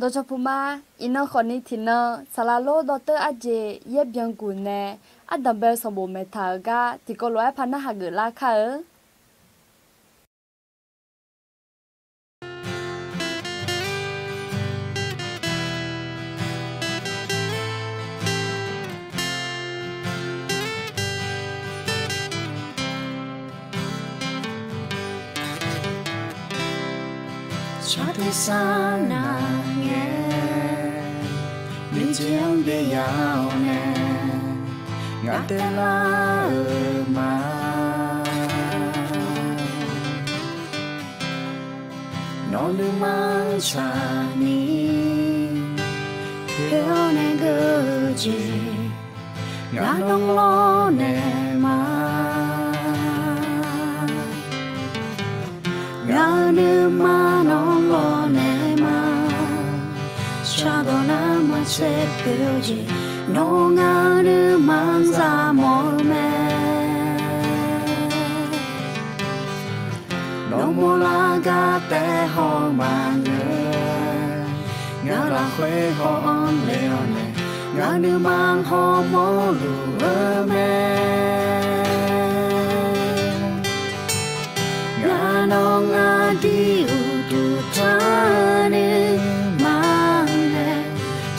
โดยเฉพาะมาอินเนอร์คนนี้ที่เนอสลาโลดรอาเจเย็บยังกุนเนอดัมเบลสมบูรณ์เมทากาที่ก็ร้อยพันหาเกิดราคาชาติสานาเงมีเจียงเบียาวเนงาเตลามาโนลืมังชานีเพียวเนกจีงาลงโลเนมงาเนมาน้องโลเนมาชาโดนามาเชเปียวจีน้องงาเนมังซามอเมน้องโมลากาเตหอมาเนงาลาเควหอมเลโอเนงาเนมังหอมอลูเมน้องอาดีอุตุทานิมังเน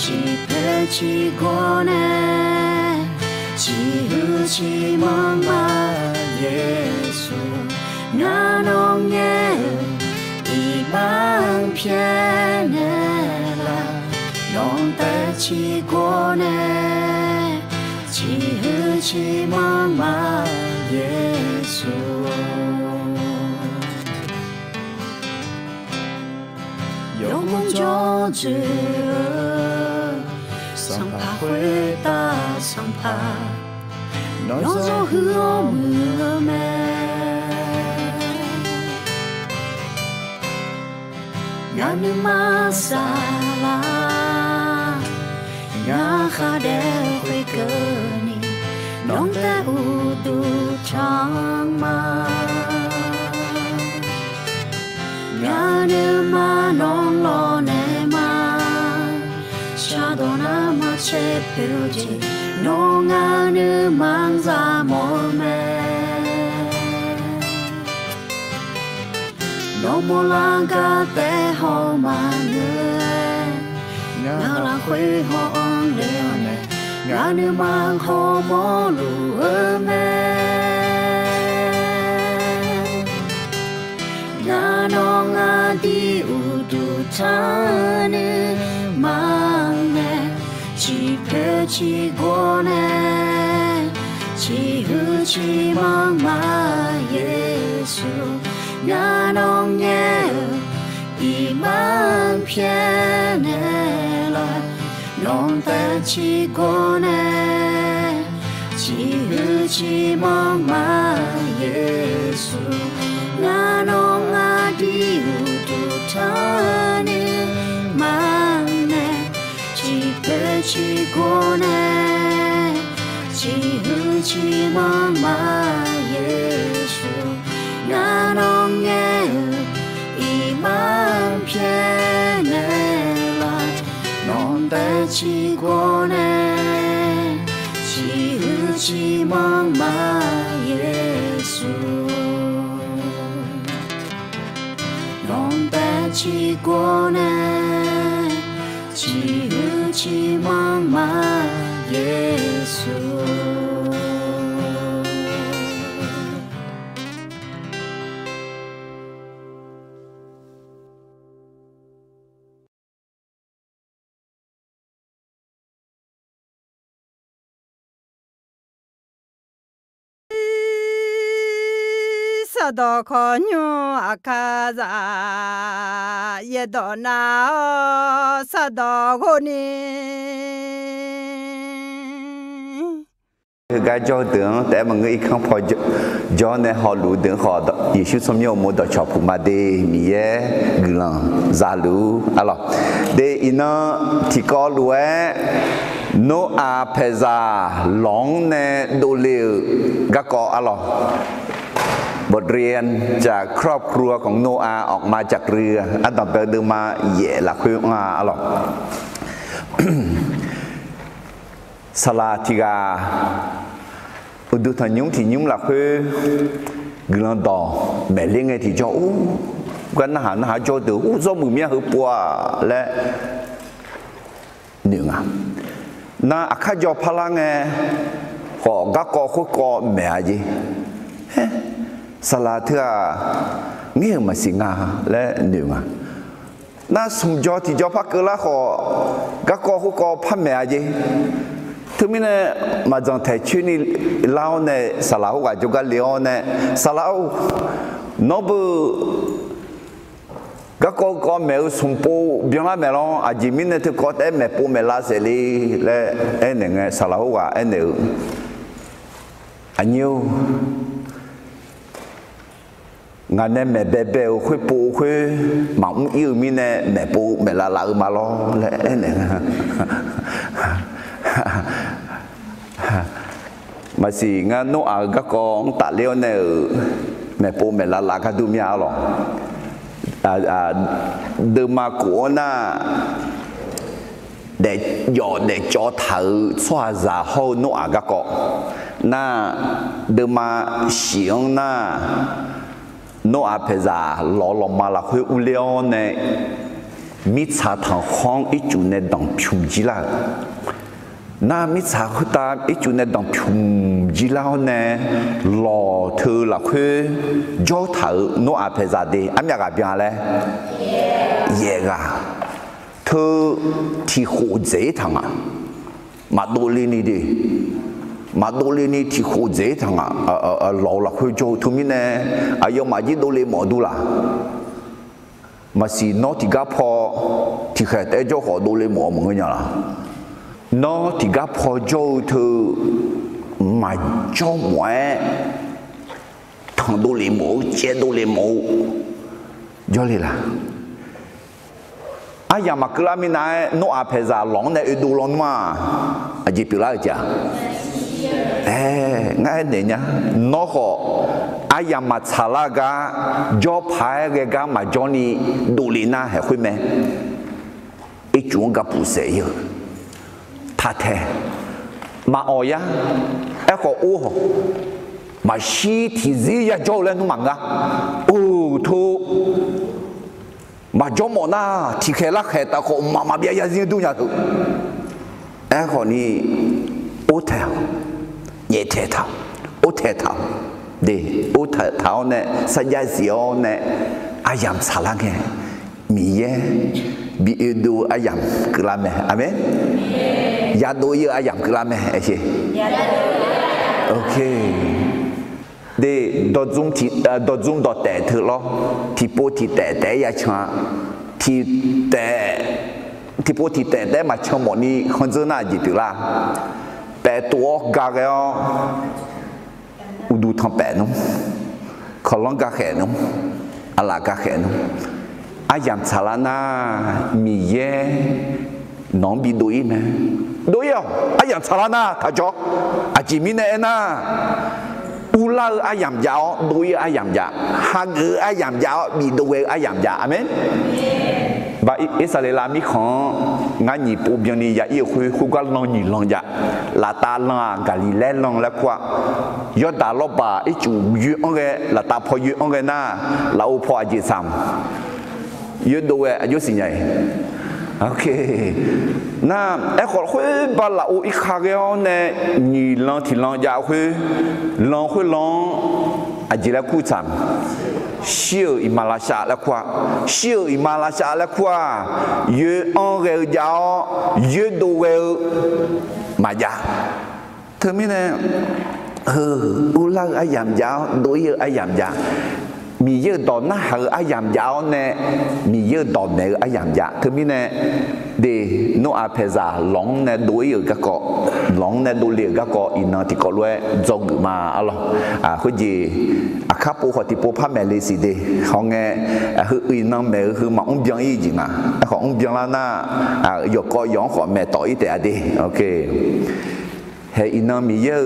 ชีเพชีโกเนชีหูชีมังมาเยซูงาน้องเยอีบังเพียเนลาน้องแต่ชีโกเนชีหูชีมังมาเยซู有梦就知，桑帕会打桑帕，น้องจะหัวมือแม่งานมาซาลางาขาเดคุยเกินน้องแต่อุดูช่างมางานมาน้องโลเนมาชาโดนามาเชเปียวจีน้องงานมังซามอเมน้องโมลากาเตหอมาเนงาลาคุยหอมเลโอเนงานมังหอมอลูเมงาน้องอาดีอุตุทานิมังเนชีเพชีโกเนชีหูชีมังมาเยซูงาน้องเยอีมังเพียเนลาน้องแต่ชีโกเนชีหูชีมังมาเยซูงาน้องอาดีอุตุทานิมังเนชีเพชีโกเนชีหูชีมังมาเยซูงาน้องเยอีมังเพียเนลาน้องแต่ชีโกเนชีหูชีมังมาเยซูน้องแต่ชีโกเนชีหูชีมังมาเยซูสดขอญูอาคาซาเยดนาสดคนนี้cái cho tưởng để mà người không phải cho nên họ lú tưởng họ Giêsu sống nhiều một đời chọc mà để mía gửi ra lú alo để ina thì có lú nó à peza long nè đồ liu gác có alo bữa บทเรียนจากครอบครัวของโนอาห์ออกมาจากเรืออันต่อไปเดินมาแย่ละคุยมาอร่อยสลาธิกาอุดุทันยุงที่ยุงละคุยกลันต่อแม่เลี้ยงไงที่เจ้ากันหาโจตือโจมือเมียหือปัวและหนึ่งน่าข้าจอพลังไงขอกักกอคุกกอแม่จีสลาเถื่อเงี้ยมาสิงาและหนึ่งน่าสมจอที่จอพักเกล้าขอกักกอคุกกอพันแม่จีทุกมิเนี่ยมาจังไทยชื่อนี่เล่าเนี่ยสลาวว่าจุกันเลี้ยวเนี่ยสลาวนบก็ก็แมวสมปูเบียงละแมวลองอาจิมินเนี่ยที่ก็แต่แมวปูแมวลาเสรีและเอ็นเนี่ยสลาวว่าเอ็นเนี่ยอันนี้งานเนี่ยแมวเบเบลคุยปูคุยหมาอุ้ยมิเนี่ยแมวปูแมวลาลามาล้อและเอ็นเนี่ยมาสิงานโน้อาก็กองตัดเลี้ยวเนี่ยแม่ปูแม่ลาลาก็ดูมีอะไรหรอเดิมมากัวน่ะเด็กหยอดเด็กจอเถื่อสวาจาเขาโน้อาก็กอน่ะเดิมมาเสียงน่ะโน้อาเพจาหล่อมาละคุยอุเลี้ยวเนี่ยมิชาทางห้องอีจูเนี่ยดังพิมจิลาน่ามิชาคุตาอีจูเนี่ยดังพิมจิลาเนี่ยหล่อเธอละคือจอเถื่อโน้อาเพจาดีอันยังกับยังเลยเย่กะเธอที่หัวใจทางอ่ะมาดูลีนี่ดิมาดูลีนี่ที่หัวใจทางอ่ะหล่อละคือจอทุกมิเนี่ยอายุมาจีดูลีหมอดูละมาสินอที่กับพอที่แค่แต่เจ้าขอดูเลยหมอมึงก็ยังล่ะนอที่กับพอเจ้าเธอมาจ้องไว้ทางดูเลยหมอเจ้าดูเลยหมอย้อนเลยล่ะไอ้ยามาเกล้ามีนายโนอาเพจาหลงในอุดูลอนมาอาจิปิลาจ้ะง่ายเนี่ยนอขอไอ้ยามาชาลากาจอพายเกกามาจอนี่ดูลีน่าเห็นไหมไอ้จวงกับผู้เสียท่าแท้มาอ๋อยะไอ้ขออู้มาชีที่ซียาจอเล่นทุกมังกะโอ้ทุมาจอมอน่าที่เคลักเหตุขอมาเบียยาซีดูยาทุไอ้ขอนี่โอ้แท้เย่แท้ท่าโอ้แท้ท่าเดี๋ยวอุทธาวเนี่ยสัญญาเสียวเนี่ยอายามสารังเงมีเย่บีดูอายามกลาเมอเมนยาดูเยอายามกลาเมเอเชโอเคเดี๋ยวดอจุ่มดอแต่เถอะล้อที่ปูที่แต่ยาชาที่ปูที่แต่มาชมวันนี้คนเจอหน้าจีบละแต่ตัวกาเกลอุดูทำแปะนุ่มขอลองกาแขนุ่มอะไรกาแขนุ่มอายามชาลานามีเย่น้องบีดูอีไหมดูอีอ่ะอายามชาลานาถ้าจอกอาจิมิเนน่าอุลาอายามยาวดูอีอายามยาฮักอายามยาวบีดูเออายามยาอเมนบาอิสราเอลมีของงานญี่ปุ่นนี่ยาอีคุยกันลองนี่ลองยาลาตาลองกาลิเลลองแล้วกว่ายอดดาลบาอีจูยูองเกลาตาพอยูองเกน่าลาอุพออาจิซัมยูดูเออายุสิไงโอเคน่าไอ้คนคุยบาลาอุอีคาเกลเนี่ยนี่ลองที่ลองยาคุยลองอาจิละคู่ซัมเชื่ออิมาลาชาแล้วกว่าเชื่ออิมาลาชาแล้วกว่าเยอะอังเกลยาวเยอะดูเวลมาจ้ะเธอไม่เนี่ยอุลาอายามยาวดูเยอะอายามยามีเยอะตอนน่าหาอายามยาวเนี่ยมีเยอะตอนไหนอายามยาเธอไม่เนี่ยเดโนอาเพซาหลงเนี่ยดูเยอะก็เกาะหลงเนี่ยดูเลี้ยก็เกาะอินที่เกาะด้วยจงมาอะไรคุณจีข้าปูขอที่ปูพาแม่เลยสิเดเขาไงคืออินนั่งแม่คือมาอุ้มยังอีจริงอ่ะของอุ้มยังแล้วน่ะยกก็ย้อนขอแม่ต่ออีแต่เดโอเคเฮอินนั่งมีเยอะ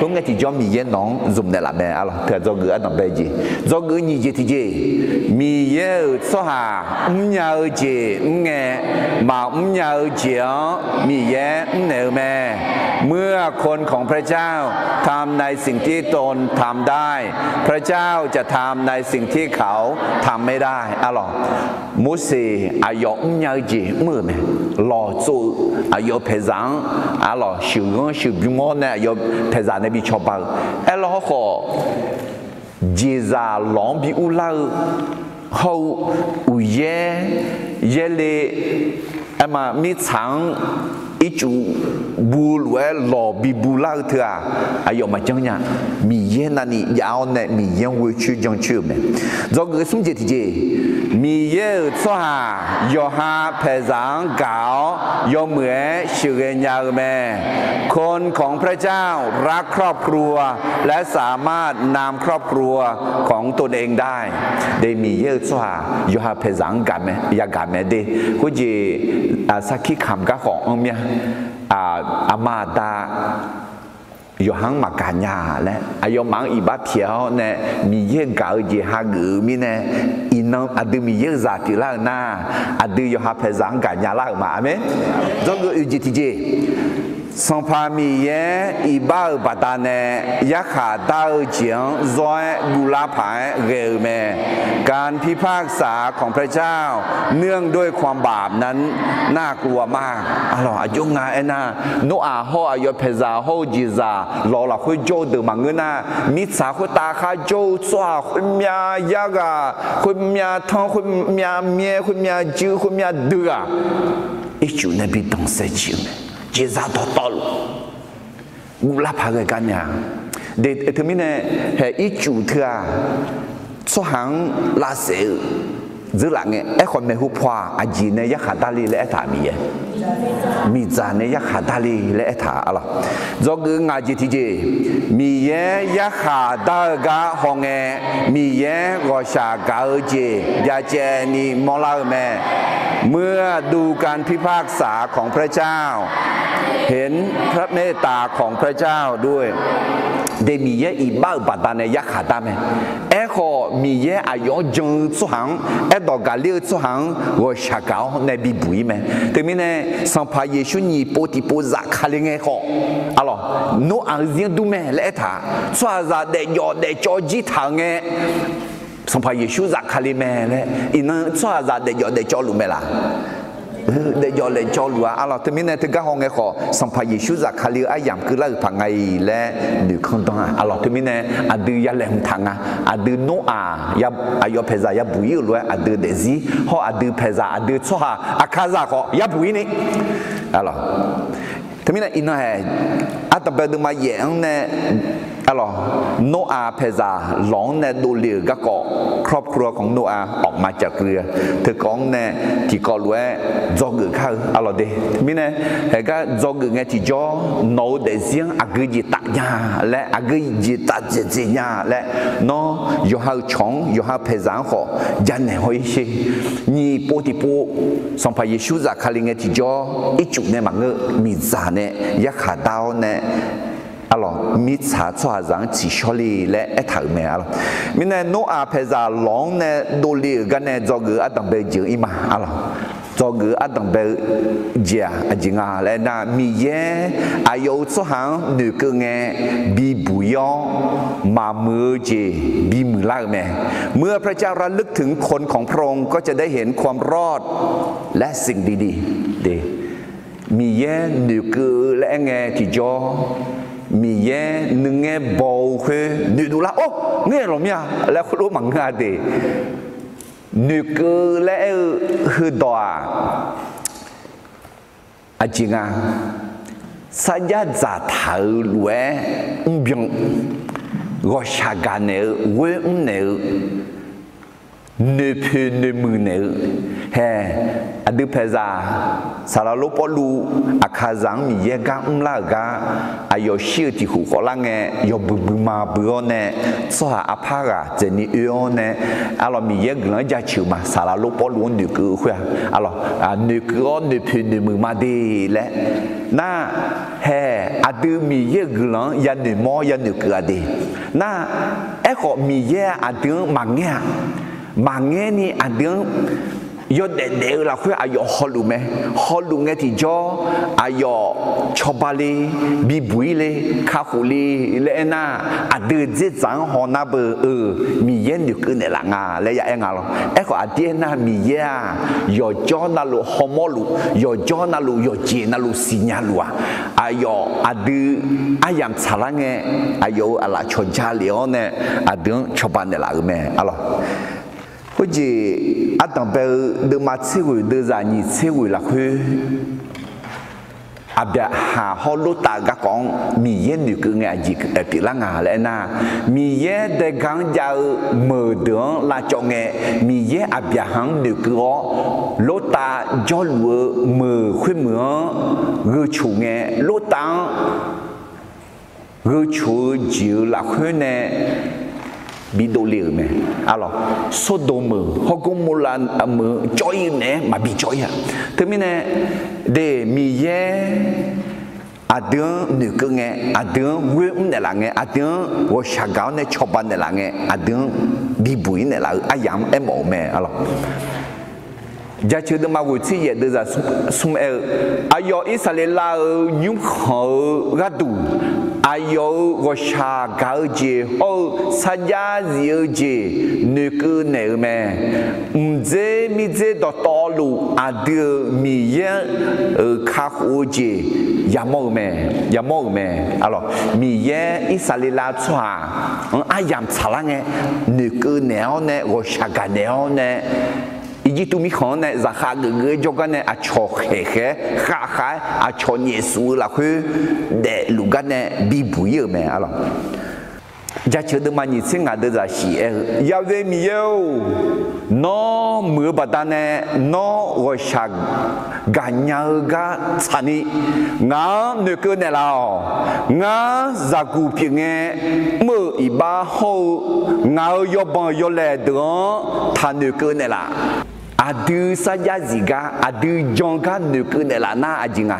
không nghe thì cho mì yên nóng dùng để làm mẹ à là do gửi ăn bề gì do gửi như gì thì gì mì yên số hà nhà gì nghe mà nhà gì mì yên nêu mẹเมื่อคนของพระเจ้าทำในสิ่งที่ตนทำได้พระเจ้าจะทำในสิ่งที่เขาทำไม่ได้อะหรอมุสีอายุยาวจีเมื่อไหร่รอจูอายุเพซังอะหรอชิวงชิวบิมอนเนี่ยอายุเพซังเนี่ยบิชอบเอาเอลเขาขอจีซาหลงบิอุลาเขาอุเย่เยเลเอ็มมีฉังอีจูบูลเวลอบิบูลาเถอะอายุมาจังเนี่ยมีเย็นนั่นนี่ยาวเนี่ยมีเย็นวิชุจังชื่อเนี่ยจอกสุ่มเจติเจมีเย็นชัวหายอฮาเพซังเก่ายอเหมือชื่อเรียนยาวแม่คนของพระเจ้ารักครอบครัวและสามารถนำครอบครัวของตนเองได้ได้มีเย็นชัวหายอฮาเพซังกันไหมอยากกันไหมเด้กูจีสักขี้คำก็ขององค์เนี่ยอามาตาอยู่ห้างมาการยาและอายุมังอีบาเทียวเนี่ยมีเยอะเก่าจีฮากือมีเนี่ยอินอดูมีเยอะจัดที่ล่างหน้าดูอยู่หาเพซังการยาล่างมาไหมจงก็อุจิติเจสัมภามีเยอีบ้าปัตตานียักษ์ดาวเจียงจอยกุลาภายเรือแม่การพิพากษาของพระเจ้าเนื่องด้วยความบาปนั้นน่ากลัวมากอ๋ออายุงาเอ็น่าโนอาฮออายุเพซาฮอจิซาลอละคุยโจเดมังเงินน่ะมิสาคุตาคาโจสวาคุมียากาคุมีท้องคุมีเมียคุมีจื้อคุมีเดืออีจูนบีต้องเสียชีวิตเจซาตอตอลกุลาภายกันเนี่ยเด็ดเทมินเนี่ยเฮอีจูเถอะสหังลาเซลgiữ lại nghe ấy còn mấy hụp hoa à gì này giác hạt đali lẽ thả mì mì già này giác hạt đali lẽ thả à do cứ ngài gì thì gì mì giác hạt đa gà hong nghe mì gọi xả gà ở gì gia chè ni mò lao mẹ เมื่อดูการพิพากษาของพระเจ้าเห็นพระเมตตาของพระเจ้าด้วยเดมีเยอีบ้าปัตตาเนยักขาตาเมเอโคมีเยอายุจงสุหังเอดอกาเลียสุหังว่าชักเอาในบิบุยเมแต่มีเนสัมภาเยชุนีโปติโปซักคาเลงเอโคอะล่ะโนอังเซียนดูเมเลถาสวาซาเดยอเดจอจิทางเงสัมภาเยชุซักคาเลเมเลอินสวาซาเดยอเดจอลุเมล่ะเดี๋ยวเลยจอลัวอะไรแต่มีในถึงก็ห้องไงขอสัมภาระชุดจากคาลีอายังคือเลิกพังไงและดูข้างต้นอะไรแต่มีในอดียาเล่มทางอดีโนอายาอายุเพซายาบุยเลยอดีเดซี่ฮออดีเพซาอดีชัวอาคาซาขอยาบุยนี่อะไรแต่มีในอินเดียอาตมาดูมาเยี่ยงเนี่ยอะไรโนอาเพซาหลงเนี่ยดูเลือก็เกาะครอบครัวของโนอาออกมาจากเรือเธอของเนี่ยที่ก็รู้จอกือเข้าอะไรเดมิเนี่ยเห็นก็จอกือเนี่ยที่จอโนเดเซียงอากือจิตตยาและอากือจิตตเจียาและโนอยู่หาชงอยู่หาเพซาขอยันเนี่ยหอยเชนี่ปติปูสัมภาระชุดจากคาลิงเนี่ยที่จออีจุเนี่ยมันก็มีจานเนี่ยยักษ์ขาดาวเนี่ยอะล่ะมิจฉาชัวรังจิชลีและเอถาเมอะล่ะมิเนี่ยโนอาเพซาหลงเนี่ยดูลีกันเนี่ยจอกืออัตตังเบจิอิมาอะล่ะจอกืออัตตังเบเจียอจิงาและน่ะมีเยอายุสุหังนึกเงบีบุยอมามือเจบีมือลากแม่เมื่อพระเจ้าระลึกถึงคนของพระองค์ก็จะได้เห็นความรอดและสิ่งดีๆเดมีเยนึกและเงที่จอมีเย่หนึ่งเงบอลคือนึกดูละโอ้เงี้ยหรอเนี่ยแล้วคุณรู้มั้งอะเดนึกแล้วคือดออาจริงอ่ะสัญญาจะถ่ายรวยบิ่งก็ชากันเนี่ยเว้ยเนี่ย ne peut ne mener he adu peza salalo polu akazang mi yega umlaga ayo shi ti hu kolange yo bubuma buone so apara zeni eone alors mi yeglan ja chuma salalo polu ne que quoi alors ne que ne peut ne me made le na he adu mi yeglan ya ne mo ya ne que ade na eko mi ye adu mangya mange ni adeng yo de la khu ayo holume holunge ti jo ayo chobale bibuile khahuli le na ade je zang hona be mi yen yu ke ne la nga le ya nga lo e ko adie na mi ya yo jo na lo homolu yo jo na lo yo je na lo sinyalu ayo ade ayam chalange ayo ala choja leone adeng chobane la me alo bây giờ à tầng bề đưa mặt xe người đưa ra nhị xe người là khuya à bây hà họ lót ta các con mi yên được cái ngày gì cái bị lăng à lại na mi yên để gắng giao mở đường là cho nghe mi yên à bây hàng được cái lót ta cho lúa mở khuyên mở gửi chủ nghe lót ta gửi chủ chịu là khuyên nè bị đổ liều mẹ, alors số đồ mờ, họ cũng muốn là mờ chói nè mà bị chói à, thế mình nè để mi ye, adeng nữ cơ nghe, adeng quên nè là nghe, adeng wo sa gạo nè chọc ban nè là nghe, adeng bị bụi nè là ayam em ổn mẹ, alors giờ chưa được mà vui chơi gì được ra sum ayo Israel nhung khờ gạt đủ ayo gosha gạo gì ô saja gì gì nữ cơ nè mẹ dễ mi dễ đo to lu đưa mi ye khá khổ gì yam mẹ alo mi ye Israel chua ayam chalang nữ cơ nè gosha gạo nè 이제 또 미컨에 자하그 저간에 아초헤헤 하하 아초 예수라 그내 루간에 비부여메 알아 자쳐도 많이 생각하다 시 야베미요 너 뭐바다네 너 워샤 간야가 차니 나 느껴내라 나 자구핑에 뭐 이바호 나 요번 요래도 다 느껴내라 adu saja ziga adu jongka nuku ne la na ajinga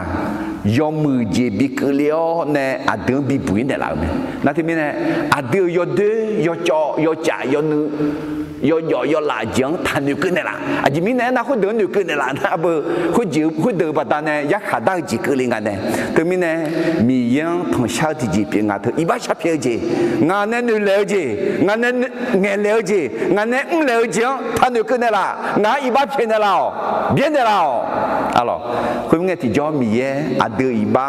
yomu je bikleo ne adu bibui ne la me na ti ne adu yo de yo cho yo cha yo nu yo la jang ta nuku ne la aji mi ne na khu de nuku ne la na bu khu ji khu de ba da ne ya kha da ji ke linga ne te mi ne mi yang thong sha ti ji pi nga the iba sha phe ji nga ne nu le ji nga ne nge le ji nga ne le ji ta nuku ne la nga iba phe ne la bien ne la alors khu nge ti jo mi ye adu iba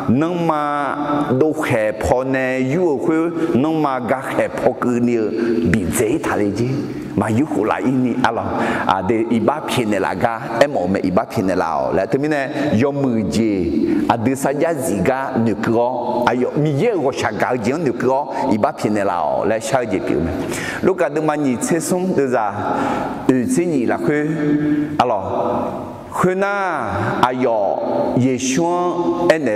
nang ma do khe pho ne yu khu nang ma ga khe pho ku ni bi zai ta le ji mà yêu khổ lại ini alo để iba phiền này là ga em ổn mà iba phiền này là lại thế mình này do mười gì để saja ziga nước có ayo mi ye có sáng tạo gì nước có iba phiền này là lại sao gì biểu mà lúc cả đừng mà nhị chế sống được ra chế nhị là khơi alo khơi na ayo Yesu ene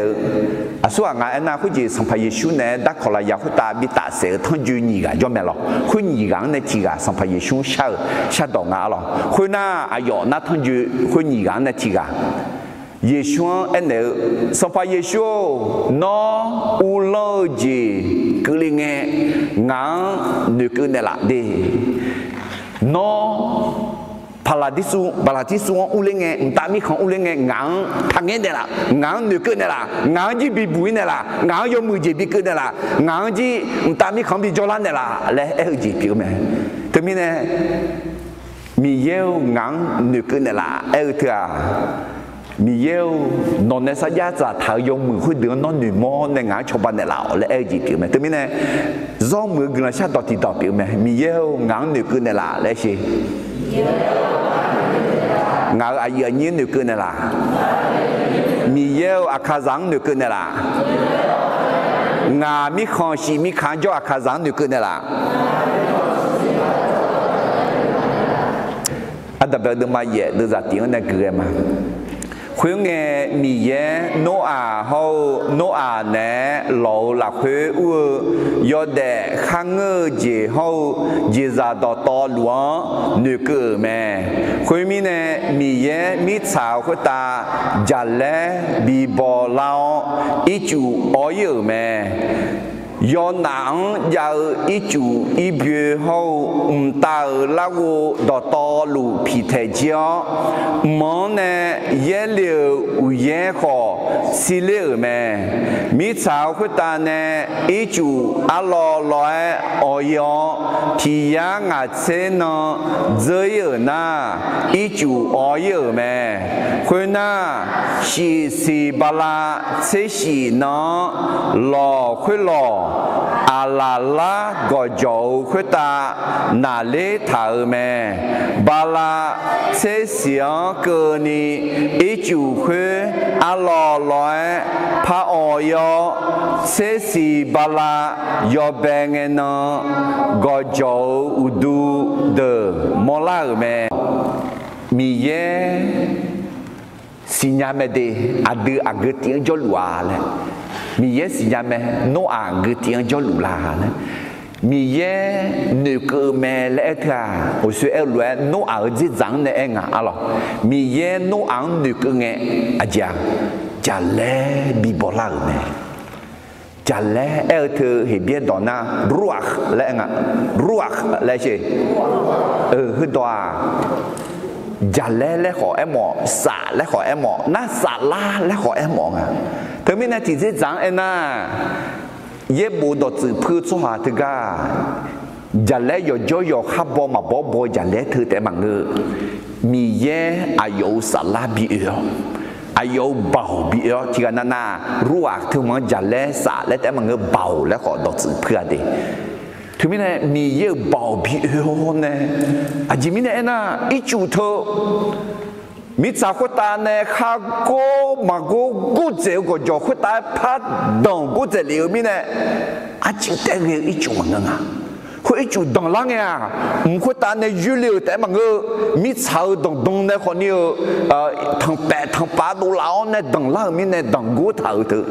asua nga ena khu ji sampa Yesu ne da khola ya khu ta bi ta se thon ju ni ga jo me lo khu ni gang ne ti ga sampa Yesu sha do nga lo khu na ayo na thon ju khu ni gang ne ti ga Yesu ene sampa Yesu no u lo ji cứ li nghe ngang nu cứ ne la de no Paladisu ulenge ntami khong ulenge ngang thange de la ngang nuke ne la ngang ji bi bui ne la ngang yo mu ji bi ke ne la ngang ji ntami khong bi jola ne la le ji bi me te mi ne mi yeu ngang nuke ne la thua mi yeu non ne sa ya za tha yo mu khu de non nu mo ne ngang choban ne la le ji bi me te mi ne zo mu gna sha do ti do bi me mi yeu ngang nuke ne la le shi ngã ai ở nhiên được cơ này là mi yêu akazang được cơ này là ngã mi khon si mi khăn cho akazang được cơ này là 特别的嘛也都在点那个嘛。佢嘅米嘢诺亞好诺亞呢老立佢會有啲行嘅嘢好，而家到多亂女個咩？佢咪呢米嘢米炒佢打日咧米波撈一煮我有咩？有男有一煮一邊好唔到那個到多路皮太焦，冇呢也了也好吃了咩？米炒佢打呢一煮阿羅來我有皮呀牙車呢這有呢一煮我有咩？佢呢是巴拉這是呢攞佢攞。阿拉拉個做佢打哪裡頭咩？巴拉這想個你一做佢阿羅來怕我要這是巴拉要病嘅呢個做有度的冇啦咩？米耶是伢咩的阿對阿個tiếng cho lúa咧。mi ye si ya me no a nge tiang jo lu la ne mi ye ne ke me le tra o su e lue no a ji zang ne nga alors mi ye no a ne ke nge a ja le bi bola me ja le e te he bien dona ruach le nga ruach le che hu doa ja le ho e mo sa le ho e mo na sa la le ho e mo nga thế mình là chỉ dễ dàng anh à, ye bố đợt từ phơi cho họ thì cả, giờ lẽ giờ khắp bao mà bao giờ lẽ thứ để mà ngư, mi ye ayo sala bi ayo bao bi chỉ cần na ruột thứ mà giờ lẽ sa lẽ để mà ngư bao lẽ họ đợt từ phơi đi, thế mình là mi ye bao bi nè, chỉ mình là anh à, ít chút thôi. mi cha khuất ta này khá cố mà cố dễ của cho khuất ta phát đồng cố dễ liệu mi này chỉ để người ít chung mà ngưng à khuất ít chung đồng lăng à khuất ta này dữ liệu để mà ngơ mi cha đồng này còn nhiều thằng bè thằng ba đồ lão này đồng lăng mi này đồng cố thở tự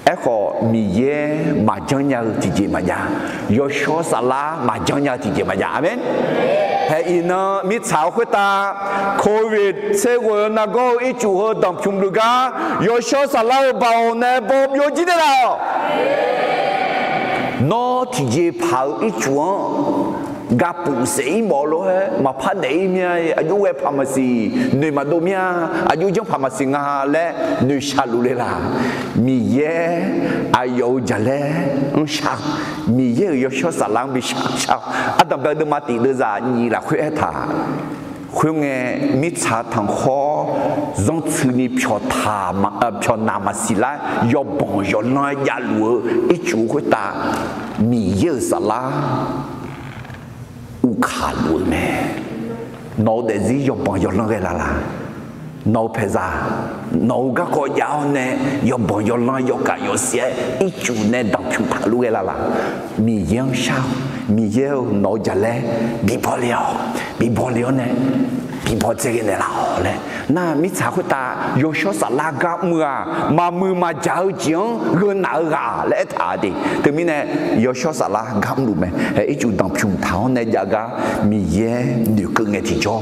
eko mi ye mà chẳng nhau thì mà ya yo show sala mà chẳng nhau thì mà ya amen hay ina mi chào khuyết ta covid sẽ vừa na go ít chủ hơn đồng chung được cả yo show sala bao nè bom yo gì thế nào nó thì bảo ít chủ gặp bụng sĩ mỏ luôn mà phát đấy nha ayu web pharmacy nơi mà đâu nha ayu trong pharmacy nga lẽ nơi xa luôn là mi ye ayu jale sao mi ye yo cho salang bị sao à tầm bây giờ mà tỷ đưa ra nhị là khuyết thả khuyết nghe mi cha thằng khó giống thứ ni cho thả mà cho nam mà xí lại yo bon yo nói ya lúa ít chủ khuyết ta mi ye salang u khá luôn mẹ nó để gì dùng bằng dùng nó cái là nó phải ra nó các con giáo nè dùng bằng dùng nó dùng cả dùng xe ít chút nè đọc chúng ta luôn cái là mi yên sao mi yêu nó giờ lẽ bị bỏ liều nè bị bỏ cái này là họ nè na mi cha của ta yo cho sa la ga mưa mà giáo tiếng gần nào gà lẽ thà đi từ mi nè yo cho sa la gam đủ mẹ ít chút đọc chúng tháo nè giờ ga mi ye nhiều cơ nghe thì cho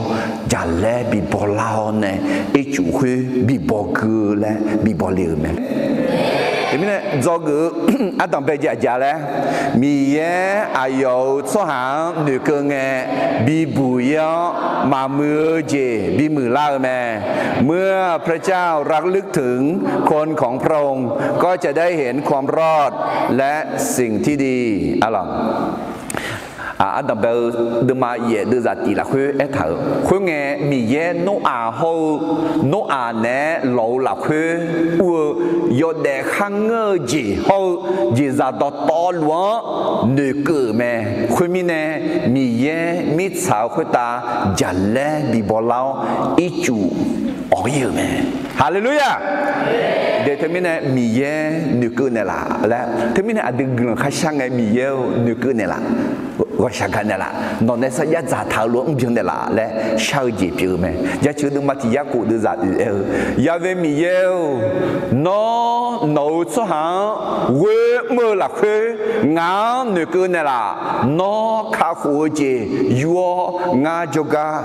giờ lẽ bị bỏ lao nè ít chút huy bị bỏ cơ lẽ bị bỏ liều mẹ thế mình do cái à tầm bây giờ lẽ mi ye ayo cho hàng nhiều cơ nghe bị bùi mà mưa gì bị mưa laoแม่เมื่อพระเจ้ารักลึกถึงคนของพระองค์ก็จะได้เห็นความรอดและสิ่งที่ดีอะไรà đặc biệt đưa mà ye đưa ra tỷ là khuyết thở khuyết nghe mi ye no à nè lâu là khuyết yo để khăng ngơ gì hậu gì ra đó to lúa nữ cử mẹ khuyết mi nè mi ye mi sao khuyết ta giả lẽ bị bỏ lao ít chủ ở yêu mẹ hallelujah để thế mình này mì ye nửa cư này là thế mình này ở đường gần khách sang ngày mì ye nửa cư này là gọi sang cái này là nó này sẽ giá giá thảo luận chuyện này là sao gì biểu mẹ giá chữ đừng mà thì giá cụ đưa ra giá về mì ye nó nấu cho hàng quê mưa là quê ngã nửa cư này là nó khá khổ gì vua ngã cho cả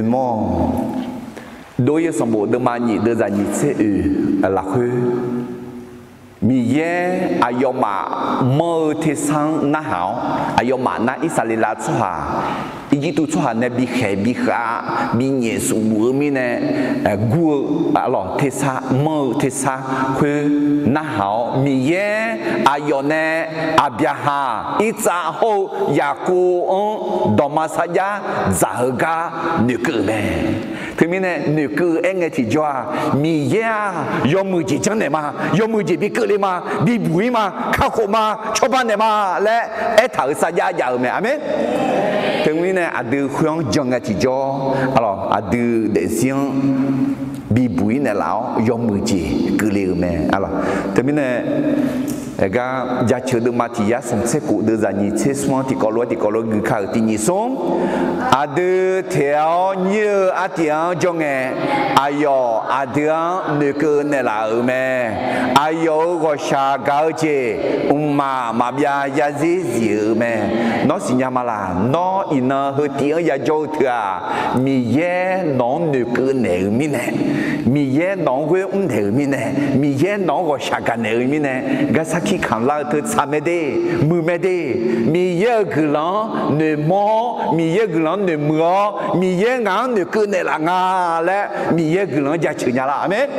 mò đối với sản phẩm được mà nhị đưa ra nhị sẽ là khơi mì ye ayo mà mơ thế sang na hảo ayo mà na Israel cho hà ý tu cho hà này bị khé bị khá bị nhẹ sụp bữa mi này gua alors thế sa mơ thế sa khơi na hảo mì ye ayo này Abraham Isaac hậu Jacob đó mà sa ya zaga nữ cử này thế mình này nữ cử anh ấy thì cho mì ye yo mười chỉ chẳng này mà yo mười chỉ bị cử lên mà bị bụi mà khắc khổ mà cho ban này mà lẽ ấy thở sa ya giàu mẹ amen thế mình này à đưa khuyên chẳng ấy thì cho alors à đưa để riêng bị bụi này lão yo mười chỉ cử lên mẹ alors thế mình này ga giá chứa được mà thì giá sống sẽ cụ đưa ra nhị chế xuống thì có lối người khác thì nhị xuống à đưa theo như à tiếng cho nghe ayo à tiếng nửa cơ này là ở mẹ ayo gọi xa cao chế mà bia giá gì mẹ nó xin nhà mà là nó in hơi tiếng giá cho thừa mi ye nó nửa cơ này mi nè mi ye nó quê thể mi nè mi ye nó gọi xa cả này mi nè ga khi khám lại từ xa mê đê mưa mê đê mi ye cứ lắm nửa mò mi ye cứ lắm nửa mưa mi ye ngang nửa cứ này là ngà lẽ mi ye cứ lắm giá chữ nhà là amen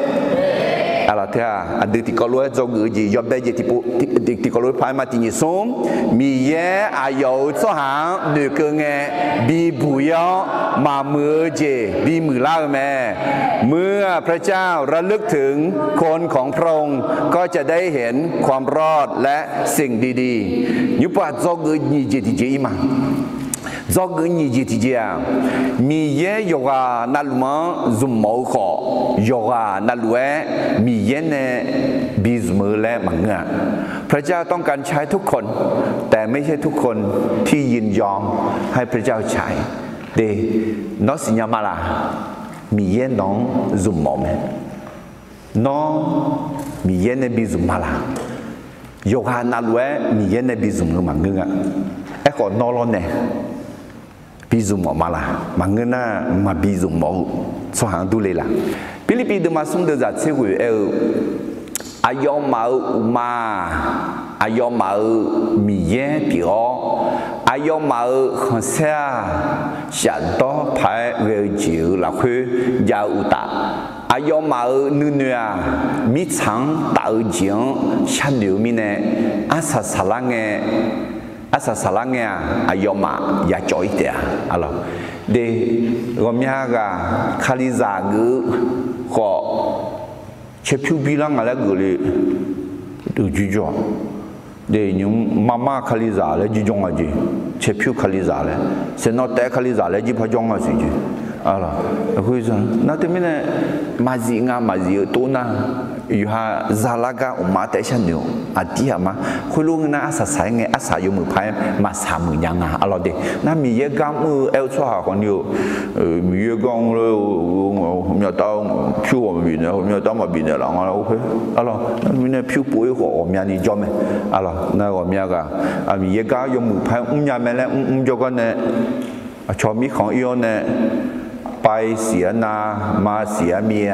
alors thế à đưa thì có lối cho người gì do đây gì thì có lối phải mà thì nhị xuống mi ye ayo cho hàng nửa cứ nghe bị bụi mà mưa gì bị mưa lao mẹ mưaพระเจ้าระลึกถึงคนของพระองค์ก็จะได้เห็นความรอดและสิ่งดีๆยุบปัด do người nhị gì thì chỉ mà do người nhị gì thì chỉ à mi ye yoga naluma zum mẫu khó yoga nalue mi ye ne bizmu le manga พระเจ้าต้องการใช้ทุกคนแต่ไม่ใช่ทุกคนที่ยินยอมให้พระเจ้าใช้เดnóสิญามาลาmi ye non zum mẫu nó mi ye ne bizum mala yoga nalue mi ye ne bizum lu manga e ko no lo ne bizum mala manga na ma bizum mo so hang du le la Philippines de ma sung de za che gu ayo ma ayo ma mi ye pio ayo ma khon sa sha to phai ve jiu la khu ya u ta ayo ma nu nua mi chang ta jiang sha liu mi ne asa salange ayo ma ya choi te alors de gomya ga khaliza gu ko chepiu bilang ala gule du jujo de nyum mama khaliza le jujong aji chepiu khaliza le se no te khaliza le ji phajong asi ji ala khoi sa na te mine mazi nga mazi to na yu ha zalaga umma te shan yo atia ma khoi lu na asa sai nge asa yu mu phai ma sa mu yang a ala de na mi ye ga mu el chwa ha kon yo mi ye gong le mi ta piu wo mi ne mi ta ma bi ne la nga o khoi ala mi ne piu po yo ho mi ni jo me ala na wo mi ga a mi ye ga yu mu phai nya me le jo ga ne cho mi khong yo ne ไปเสียนามาเสียเมีย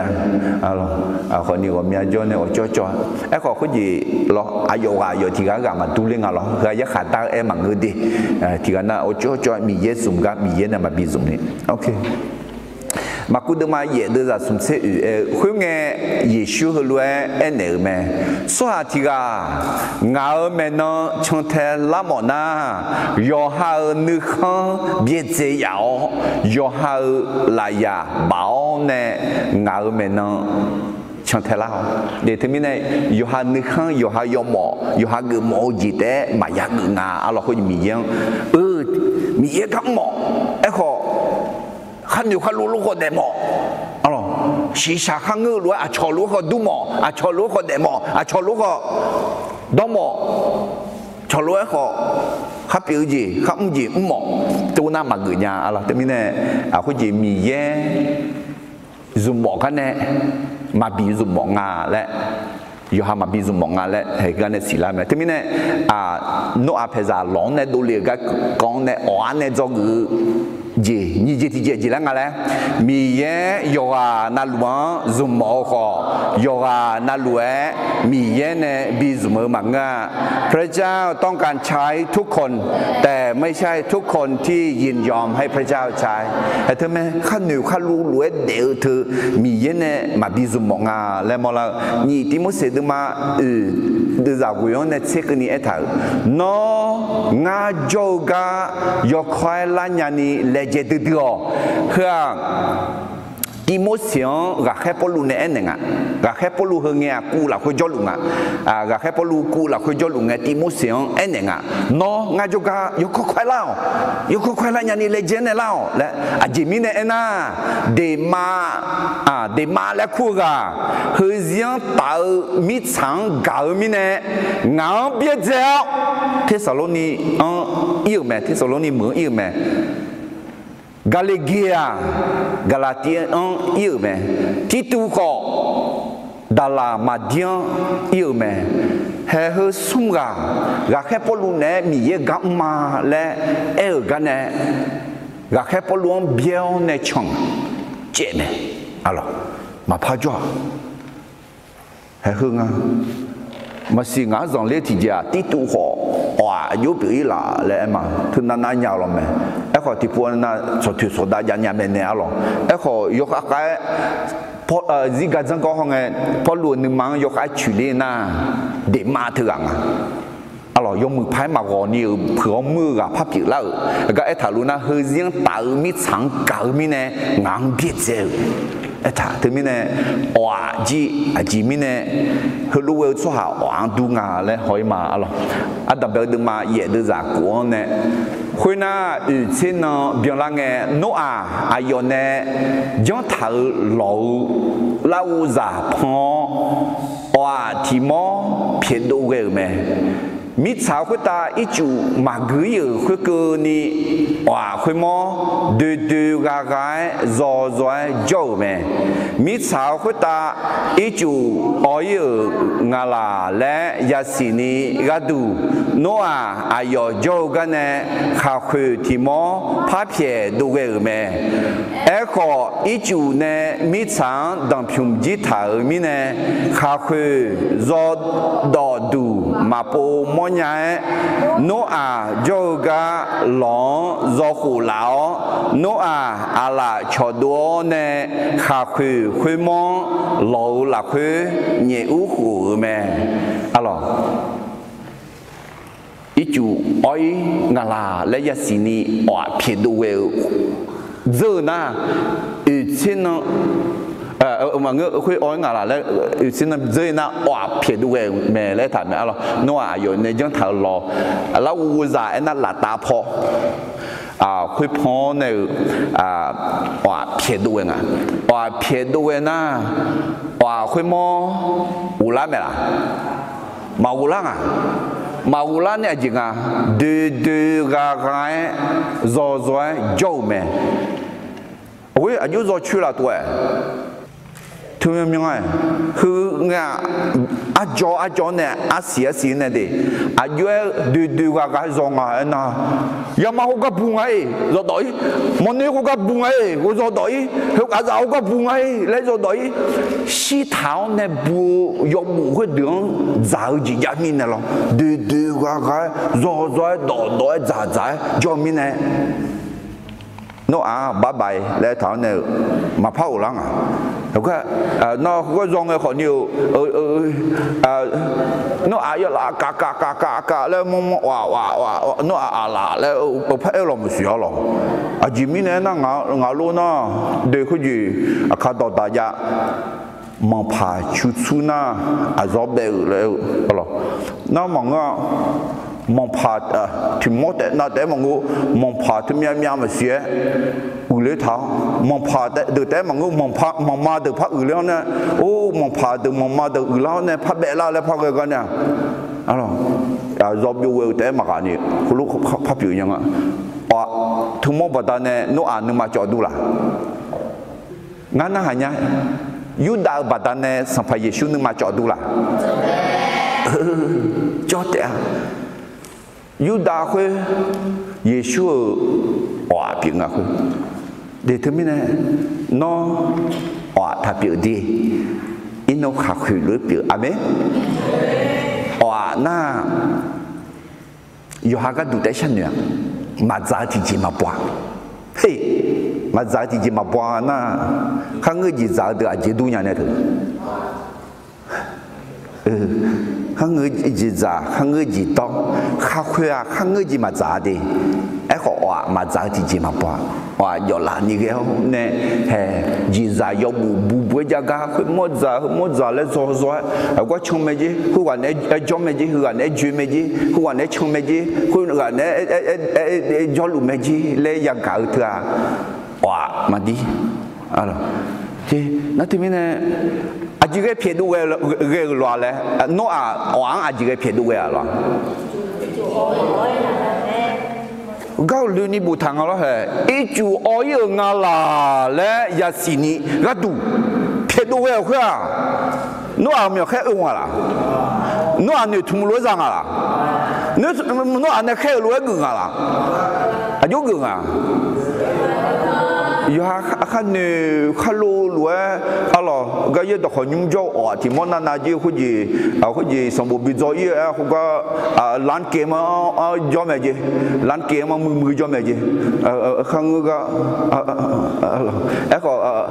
คนนี้ก็เมียจนเนี่ยก็จ่อไอ้คนที่เราอายุที่ก็มาดูเรื่องเราก็ยังขาดตามังเงดีที่ก็น่าจ่อมีเยสุมกับมีเยน่ะมาบีสุมนี่โอเคมาคุดมาเยเดจะสมเสยคุยเงยเยชูฮลัวเอ็นเอเมสวัสดีกางาเมนชงเทลามอนาโยฮานึกเบียเจียวโยฮาลายาบ่าวเนงาเมนชงเทลาเดี๋ยวที่มีเนี่ยโยฮานึกโยฮาโยหมอโยฮาเกมอจีเตมายากงาอะไรก็มีเยอะมีเยอะทั้งหมอไอ้ข้อขันอยู่ขันรู้ลูกคนเดมออ๋อ西沙看我罗啊，朝罗和杜毛啊，朝罗和内毛啊，朝罗和刀毛，朝罗和哈表姐哈唔姐唔毛，都那么个呀啊啦，对面呢啊，或者米耶，dùng毛กัน呢，มาบีdùng毛啊嘞。有哈嘛比如忙啊嘞，係嗰啲事啦咩？對面呢啊，我阿平時浪呢都嚟個講呢，我呢做個嘢，你這啲嘢啦我咧，米嘢有啊那路做毛個，有啊那路誒米嘢呢比做毛มั่ง啊พระเจ้าต้องการใช้ทุกคนแต่ไม่ใช่ทุกคนที่ยินยอมให้พระเจ้าใช้แต่เธอแม่ข้าหนูข้ารู้รวยเดี๋ยวเธอมีเย็นเนี่ยมาบีซุมองอ่ะแล้วมอละนี่ที่มุสลิมมาดูจากกุยองเนี่ยเช็คนี่เอท่าน้องาโจกายกคอยล้านยานี่เลเจตเดียวเพื่อที่มุสลิมก็แค่ปลุเนี่ยเองอ่ะก็แค่ปลุเฮงเงี้ยกูหลักคุยจลุงอ่ะก็แค่ปลุกูหลักคุยจลุงเงี้ยที่มุสลิมเองอ่ะน้องาโจกายกคอยเล่ายกคอยล้านยานี่เลเจเนี่ยเล่าและอาจิมิเนี่ยเองนะเดมาและคู่กันเฮียงต่อมิชังกามิเนี่ยงานเบี้ยเจ้าเทสโลนีอีกไหมเทสโลนีเหมือนอีกไหมกาเลเกียกาลาเตียอีกไหมที่ตัวก็ดารามาเดียอีกไหมเฮ้ยสุ่มกันก็แค่ปลุเนี่ยมีเยกัมมาและกันเนี่ยก็แค่ปลุเบี้ยวเนี่ยช่องเจ็บเนี่ยอะไรมาพาจ้าเฮ้ยงามาสิงาส่งเลี้ยที่จะติดตัวหัวว่าอยู่ปีละเลยมาถึงนั้นยาวลงไหมขอที่พวกนั้นสุดที่สุดได้ยังไม่เนี่ยหรอกขอยกอะไรพอจิกาจังก็ห้องไงพอรู้หนึ่งมันยกอะไรชุดนี้นะเดี๋ยวมาถึงอ่ะอะไรยกมือพายมากกว่านี้เผื่อมือกับพับผิวแล้วก็ไอ้ถ่ายรูปนะเฮ้ยยังตามีสังเกตมีเนี่ยงานเบี้ยเจ้าไอ้ถ่ายถึงมีเนี่ยว่าจีมีเนี่ยเฮ้ยรู้ว่าสุดหาวางดูงานเลยหอยมาอะไรอันดับเดิมมาเยอะดูจากกูเนี่ยคุยน่าเช่นน่ะเบียงละเงี้ยโนอายุเนี่ยยังถ่ายเราเล่าจากพอว่าที่มอเพียรดูเรื่องไหมมิชาวคุตาอีจูมากุยคุยกูนี่ว่าคุยมอดูกากายรอเจ้าไหมมิชาวคุตาอีจูออยงาลาและยาสีนีกาดูโนอายุเจ้ากันเนี่ยข้าคุยที่มอพาเพียดูเรื่องไหมขออีจูเนี่ยมิชาดังพิมจิตามีเนี่ยข้าคุยรอดอดูมาโปมอเนี่ยโนอาโจกาหลงรอหูเหลาโนอาลาชอดัวเนี่ยข้าคุยมองหลอหลักคุยเนี่ยอู้หูแม่อะไรอีจูอ้อยงาลาและยาสีนีว่าเพียดูเวลเจอหน้าเช่นมาเงคุยอ้อยงาลาและเช่นเจอหน้าว่าเพียดูเวลแม่และถามแม่อะไรโน้อาอยู่ในยังทางรอแล้วอุตส่าห์นั่นหลับตาพอคุยพอเนี่ยว่าเพียดูเวลว่าเพียดูเวลนะว่าคุยมออุลาไหมล่ะมาอุลามาอุลาเนี่ยจริงอ่ะดูกากายรอเจ้าแม่โอ้ยอายุรอชื่อละตัวทุกอย่างยังไงคือเนี่ยอาจอเนี่ยเสียเนี่ยดิอายุดูกากายรองอ่ะนะยังมาเขาก็ปุ่งไอ้รอต่อยมันนี่เขาก็ปุ่งไอ้เขารอต่อยเขาอาจจะเขาก็ปุ่งไอ้แล้วรอต่อยสีเท้าเนี่ยบูยกมือเขาเดือดจ่ายจีจ่ายมินเนี่ยหรอดูกากายรอต่อยจ่ายจ่ายมินเนี่ยโน้บายแล้วถามเนี่ยมาเผาหลังอ่ะแล้วก็น้องก็ร้องไอ้คนอยู่โน้อยละกะแล้วมึงว่าโน้ละแล้วพระเอลไม่เสียหรอกจิมิเนี่ยนะงาลูนะเด็กเขาอยู่ข้าต่อตายะมันพาชุดนะอาจจะเบลแล้วหรอน้องมองว่า mong phạt thì một nó để mà ngu mong phạt thì miao mà xé ủ lưỡi tháo mong phạt được để mà ngu mong ma được phát ủ lưỡi nè ô mong phạt được mong ma được ủ lưỡi nè phát bẹ la lại phát cái con nè alors do biểu để mà cái này lúc phát biểu như vậy thu mua bắt đầu nè nó ăn mà cho đủ là ngắn na hanya Yuda bắt đầu nè sampai Yesus nó mà cho đủ là cho thế Yuda khuê Yesu ở biển à khuê để thứ mình này nó ở tháp biển đi ino khắc khuê lối biển amen ở na Yohaga đủ đại sản nữa mà giá thì chỉ mà bỏ hey mà giá thì chỉ mà bỏ na khang người gì giá được chỉ đủ nhà này thôi khang người gì giá khang người gì to khắc khuê à khang người gì mà giá đi ấy họ mà giá thì chỉ mà bỏ và giờ là như thế không nè hè gì giá yêu bù bùi giá cả một giá lấy rồi quá chung mấy gì cứ quản ấy cho mấy gì cứ quản ấy chơi mấy gì cứ quản ấy chung mấy gì cứ quản ấy cho lù mấy gì lấy giá cả thứ à mà đi thì nó thì mình nè chỉ cái phía đuôi cái loa này nó hoàng chỉ cái phía đuôi à loa gạo lươn đi bù thang đó hè ít chú oi ở ngà là lẽ ya xí ni gắt đủ phía đuôi à khơi à nó ăn miếng khơi ung à là nó ăn nhiều thùng lúa rang à là nó ăn khơi lúa gừng à là vô gừng à ya khăn này khăn lúa alo cái gì đó họ nhung cho thì món nào gì cái gì sản phẩm bây giờ ấy có lan kem cho mày gì lan kem mà mười cho mày gì khăn cái có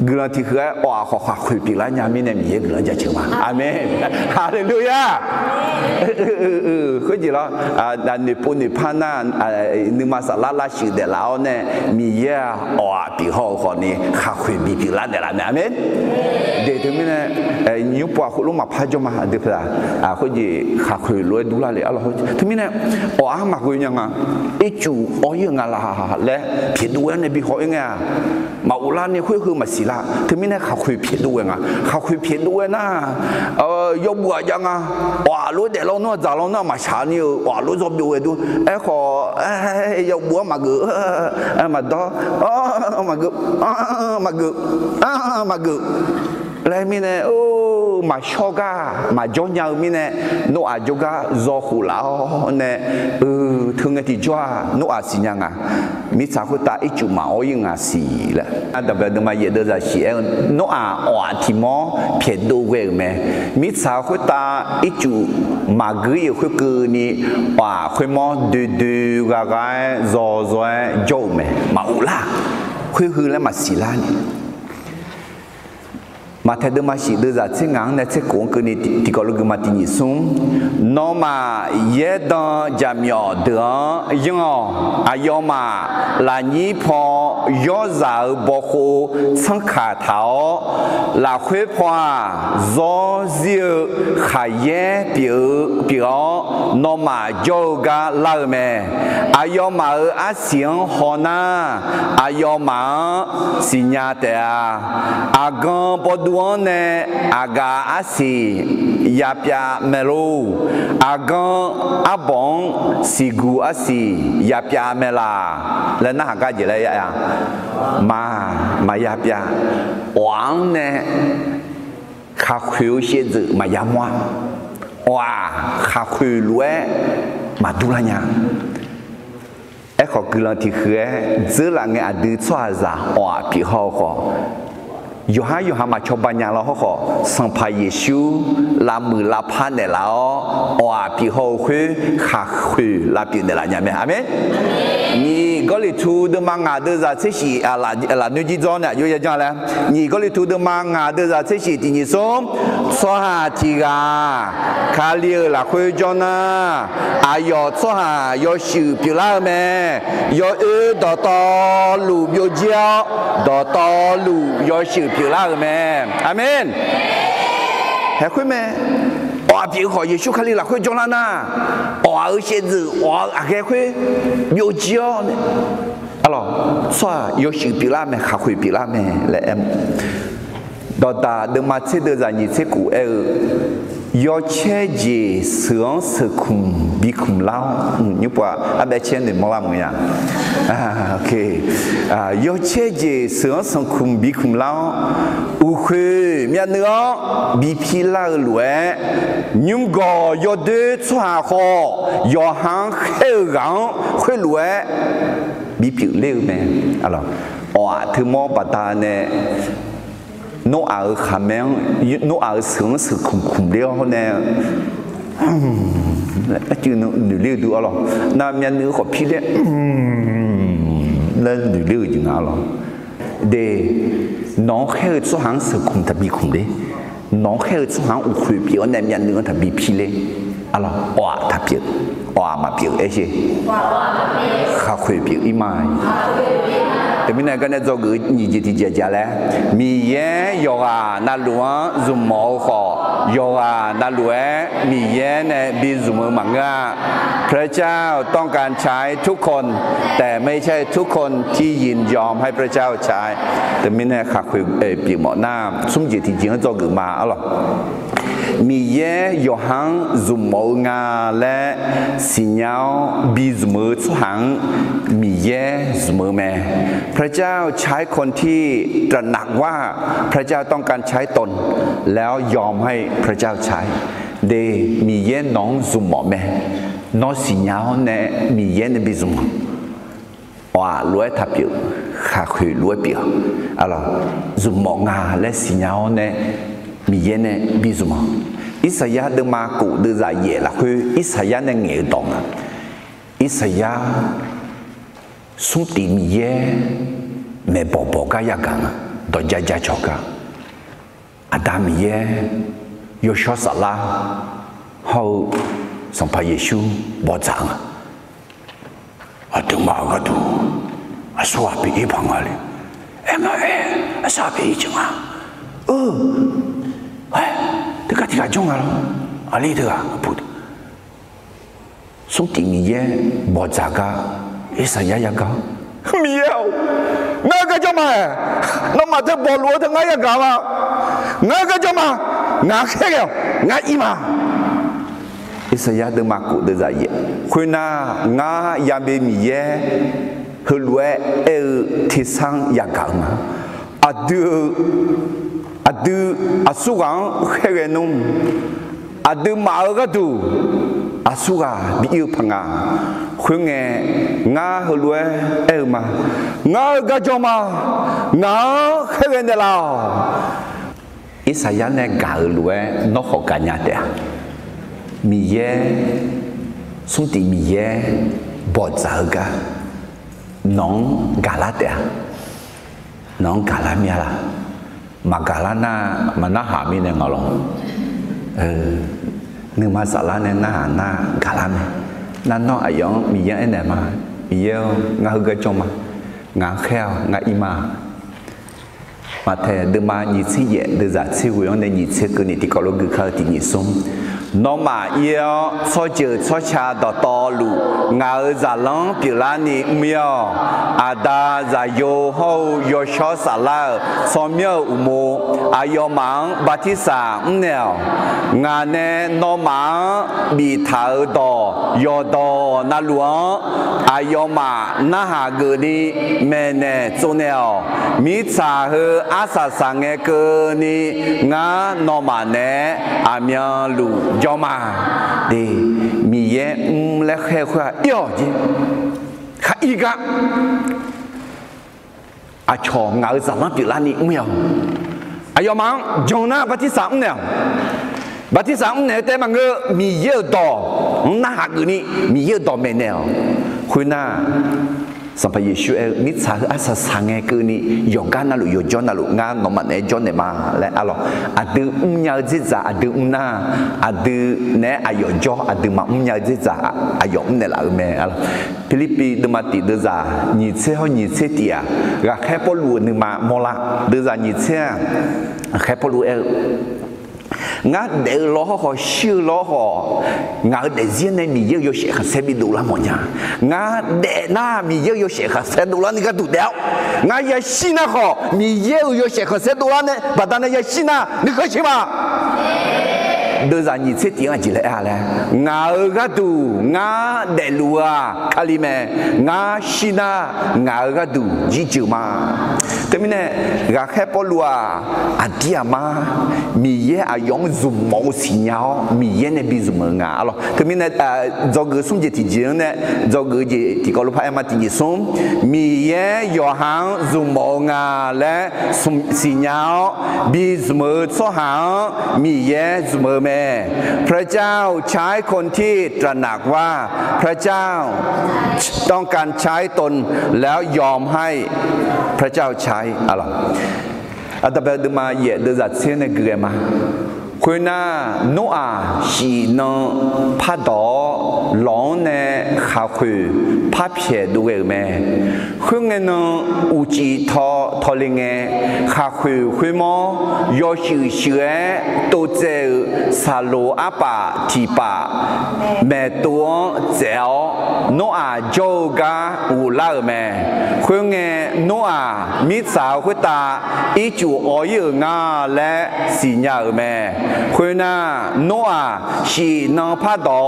người thì cái họ khuyên bị lại nhà mình này mình người ra chịu mà amen hallelujah cái gì đó nếp pan na nhưng mà sao lá xịt để lão này mình bị họ còn này khuyên bị lại để làm amen để thế mình này nhiều bỏ lúc mà phải cho mà được là cái gì khuyên luôn đủ là để Allah thế mình này mà khuyên nhau à ít chủ như là lẽผิดด้วยเนี่ยbị họ như à mà ulanเนี่ยkhuyên mà xíละthế mình này khuyênผิดด้วยà khuyênผิดด้วยนะยกบัวยังอ่ะรู้แต่เราเนาะจากเราเนาะมาช้านี่รู้จบอยู่ดูขอยกบัวมากือมาดอมากือมากือแล้วมีเนี่ยmà cho ga mà cho nhau mi nè nó à cho ga do khổ lão nè thường ngày thì cho nó à xí nhang à mi sao có ta ít chịu mà oi ngà xí là đặc biệt mà giờ đó là xí nó à thì mò phiền đồ về mẹ mi sao có ta ít chịu mà gửi khơi cứ ni khơi mò đu gà rồi dâu mẹ mà ula khơi hư là mà xí la mà theo đó mà chỉ đưa ra chế ngang này chế cũng cái này thì có lúc mà tin sung nó mà ye đó giảm nhỏ được nhưng mà mà là nhị phò yo giàu bỏ khô sang khả tháo là khuê phò do diệu khai ye biểu nó mà yoga lao mẹ mà ở xiang hồ na mà xin nhà thế gan bỏ nè aga asi yapia melo agan abong sigu asi yapia mela lên na aga gì đây à mà yapia hoàng nè khắc khuỷu xế dự mà yam hoa khắc khuỷu lúa mà tu la nhà ấy họ cứ làm thì khứa giữ là nghe đưa xoa giả hoa bị ho khó Yoha mà cho bạn nhà lo họ sang phải Giêsu làm mưa làm pan để lao bị hậu khuy khắc khuy làm chuyện để là nhà mẹ amen你嗰里出的嘛牙的在这些啦你记住呢有一讲嘞你嗰里出的嘛牙的在这些第二种说下题啊卡里啦会讲呢要说下要修表啦咩要到路要教到路要修表啦咩阿门还会咩哇，别好，耶稣看你了，会装了呢。哇，而且是哇，还会有教呢。啊咯，说有些比拉咩，还会比拉咩来em。到达的马车的人，你这股要切记上是空比空老，你不啊别切的莫拉么样啊 ？OK 啊，要切记上是空比空老，有会面呢比皮拉乱，你个要对穿好，要行黑人会乱，比皮溜咩？啊咯，哇，他莫把他呢。nó ở khả mèo nó ở sướng sự khủng liêu nè chứ nó nửa liêu đủ rồi nam nhân nữ có phi đấy lên nửa liêu chừng nào rồi để nó khai số hàng sự khủng thật bị khủng đấy nó khai số hàng ủ khủy biểu nam nhân nữ thật bị phi đấy à lo oa thật biểu oa mà biểu ấy chứ khá khủy biểu im maiแต่ไม่นานก็เนี่ยจะเกิดนี่จะที่จะจะแล้วมีเย่ยอนาหลวงจุ่มหมอขอยอนาหลวงมีเย่เนี่ยบีจุ่มมังงะพระเจ้าต้องการใช้ทุกคนแต่ไม่ใช่ทุกคนที่ยินยอมให้พระเจ้าใช้แต่ไม่แน่ค่ะคุยปีหมอหน้าสุ่มจิตที่จริงก็จะเกิดมาหรอมีเย่ยอหังจุ่มหมองาและสิญญาบีจุ่มสุหังมีเย่จุ่มแม่พระเจ้าใช้คนที่ตระหนักว่าพระเจ้าต้องการใช้ตนแล้วยอมให้พระเจ้าใช้เดมีเย่น้องจุ่มหมอแม่น้องสิญญาเนี่ยมีเย่ในบีจุ่มว่าล้วยทับอยู่ขาคุยล้วยเปียวอะไรจุ่มหมองาและสิญญาเนี่ยมีเย่เนี่ยบีจุ่มอิสยาห์เดินมากูเดินใจเย่ละคืออิสยาห์เนี่ยเงี้ยตองอิสยาห์สุติมีเย่เมื่อบอกกันยังกันดอจ่าจอกกันอาดามีเย่ยศสลาเขาสัมภาเยซูบอกจังอาดูมาก็ดูอาสวาปีพังอะไรอาสวาปีจังอ่ะเฮ้ยที่กันจงอ่ะอะไรที่กันพูดสุติมีเย่บอกจังกันอิสยาห์ยังกันมีเอ้างั้นก็จะมาน้ำมันจะบอลวัวทั้งไงยังกันมางั้นก็จะมางั้นแค่งั้นอีมาอิสยาห์เดินมากูเดินใจเย่คุณน่ะงั้นยังไม่มีเย่ฮัลโหลที่สังยังกันมาอดูอาสุกังแค่เงินอดูมาก็ดูอาสุกาบิวพังอาคุณเงงาฮัลโหลมางาก็จะมางาแค่เงินเดียวอิสยาห์เนี่ยกาฮัลโหลนกกันยาเดียมีเย่สุติมีเย่บอดจากกันน้องกาลาเดียน้องกาลาเมียละมากาลาน่ามันน่าหามีเนี่ยงอลงนึกมาสาระเนี่ยน่ากาลามีนั่นน้องอายุมีเยอะไหนมามีเยอะงาฮึกจงมางาแค่งาอีมาเถอะเดิมมาหยิบเสียเดิมจากที่หัวเนี่ยหยิบเสียก็นี่ที่เขาลงคือเขาที่หยิบส่งน้องมาเยอะชอบเจอชอบชาต่อลูงาจะลองเปล่านี่มีอาดาจะโยหูโยชอสาลาสมัยอุโมอายุมังบัติสามเนี่ยงานเนี่ยน้องมังบีเท้าต่อยอต่อนาหลวงอายุมานาหาเกนี่แม่เนี่ยจุเนี่ยมีชาเฮอาสาสังเกนี่งานน้องมาเนี่ยอาเมียลูจอมาดีมีเย่และแค่ขวาย่อจีข้าอีกอะอาชองงาสามปีละนี่ไม่เอาอายมังจงน่าบัติสามเนี่ยบัติสามเนี่ยแต่มันก็มีเยอะต่อหน้าหักนี่มีเยอะต่อไม่แน่คุณน่าสัมภาระช่วยมิตรสาวอาสาสังเกตนี่ยกกันนั่นลูกยกจอนนั่นลูกงานน้องมันเอจอนเนี่ยมาและอะไรอาดูยาวจิตจ่าอาดูน่าอาดูเนี่ยอายจออาดูมายาวจิตจ่าอายเนี่ยละแม่อะไรฟิลิปปินส์มาติดเดือดนี่เชื่อนี่เชื่อเดียก็แค่พอรู้นึงมาโมละเดือดนี่เชื่อแค่พอรู้ ngã để lo họ siêu lo họ ngã để riêng này mình yêu sẽ sẽ bị đủ lắm mọi nhà ngã để na mình yêu sẽ đủ lắm cái đủ đéo ngã yêu xin na họ mình yêu sẽ đủ lắm này và ta này yêu xin na你可行吗？đơn giản như thế tiếng chỉ là này ngã ở cái đủ ngã để lúa kali mẹ ngã xin na ngã ở cái đủ chỉ chịu mà thế mình này gà khép bỏ lúa à dia mà mình ye à dùng zoom máu xì nhau mình ye này bị zoom ngã rồi thế mình này do cái súng chỉ tiếng này do cái gì thì có lúc phải mà tiếng súng mình ye do hàng zoom máu ngã lẽ súng xì nhau bị zoom số hàng mình ye zoom mẹพระเจ้าใช้คนที่ตระหนักว่าพระเจ้าต้องการใช้ตนแล้วยอมให้พระเจ้าใช้อะไรอัตเบลดมาเยเดจัดเสียในเกลือมาคุณน่าโนอาชีนพัดดอหลงในข้าคือพับเพียด้วยแม่คุณเงินอุจิทอลิงเงข้าคือคุณมอยอชื่อเชื่อตัวเจ้าสาโลอาปาทีปาแม่ตัวเจ้าโนอาโจกาอุลาแม่คุณเงินโนอามิสาวคุณตาอีจูออยงาและสีญาแม่คุณน่าโนอาชีนพัดดอ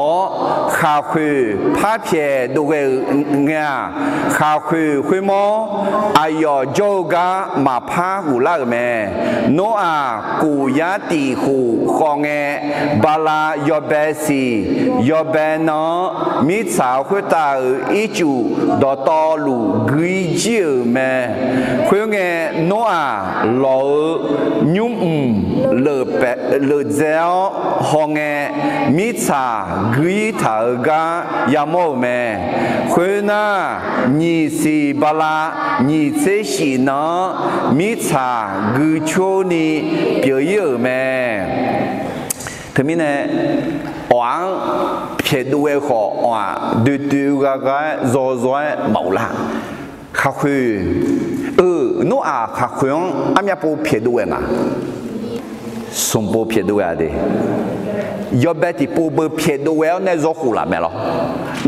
ข้าคือพับเพียด้วยเงาข้าคือคุณมออายอโจกามาพาหูลาแม่โนอากูยาตีหูคองเอบาลายอเบซียอเบนอมิสาวคุณตาอีจูดอตอลูกุยจิแม่คุณเงโนอาหล่อยุ่มเลเปเลเจ้าฮองเงมิสากุยถากายามอแม่คุณน่านีสีบาลานีเซชีนะมิสากุโชนีเปียเยแม่ถึงมีเนี่ยหวังเพียด้วยขอว่าดูก็รอเมาละข้าคือโนอาข้าคืออามีปูเพียด้วยนะสมบูรณ์เพียด้วยอะไรยอมแบบที่ปูเบอร์เพียด้วยเนี่ยรอหูละแม่หรอ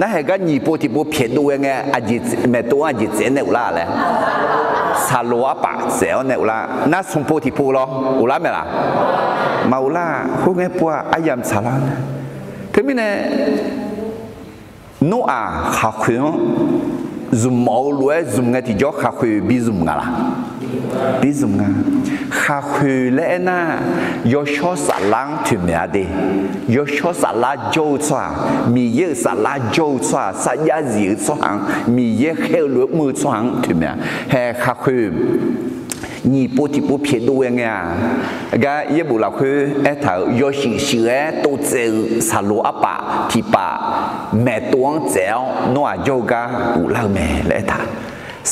นั่นเหรอก็ญี่ปุ่นที่ปูเพียด้วยไงอาจิแม่ตัวอาจิเจนเนี่ยอุล่าเลยซาโลอาปะเซลเนี่ยอุล่านั่นสมบูรณ์ที่ปูหรออุล่าแม่ล่ะมาอุล่าพวกนี้ปูอายามสาระถึงมีเนี่ยโนอาข้าคือซุ่มเอาล้วยซุ่มไงที่ยอข้าคือบิซุ่มไงล่ะบิซุ่มไงข้าคือเล่น่ายอชอสาลังถึงเนี่ยดิยอชอสาลาโจชัวมีเยอะสาลาโจชัวสัญญาจีสว่างมีเยอะเขี้ยวหลุดมือสว่างถึงเนี่ยแห่ข้าคือญี่ปุ่นที่ปูเพียด้วยไงก็ยี่บุเราคือแถวยอชิเชื่อตัวเจ้าสาโลอาปะที่ปะแม่ตัวเจ้าโนอาโยกาอุลาแม่และท่า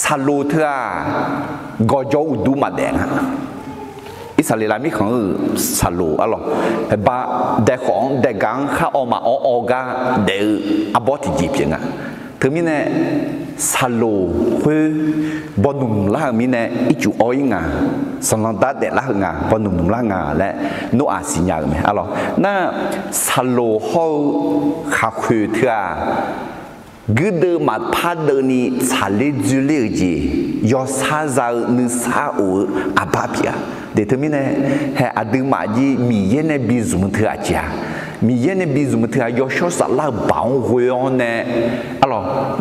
สาโลเธอก็โยดูมาแดงอิสราเอลมีของสาโลอะไรบ้าเด็กของเด็กกังข้าออกมาออกาเด็กอบอติจีบยังไงถึงมีเนี่ยซาโลคือบอนุ่มล่างมีเนี่ยอีจูอ้อยงาสำนักดัดเด็ดล่างงาบอนุ่มล่างงาและโนอาสิญญาไหมอะไรน่าซาโลเขาขาคือเถอะกึดมาพาเดินีชาลิจูเลจียอซาซานึสาอูอาบาเปียเดี๋ยวถึงมีเนี่ยให้อดีมาจีมีเยเนบิซุมเถอะจ้ามีเยเนบิซุมเถอะยอชอสาลาบางหัวเนี่ยอะไร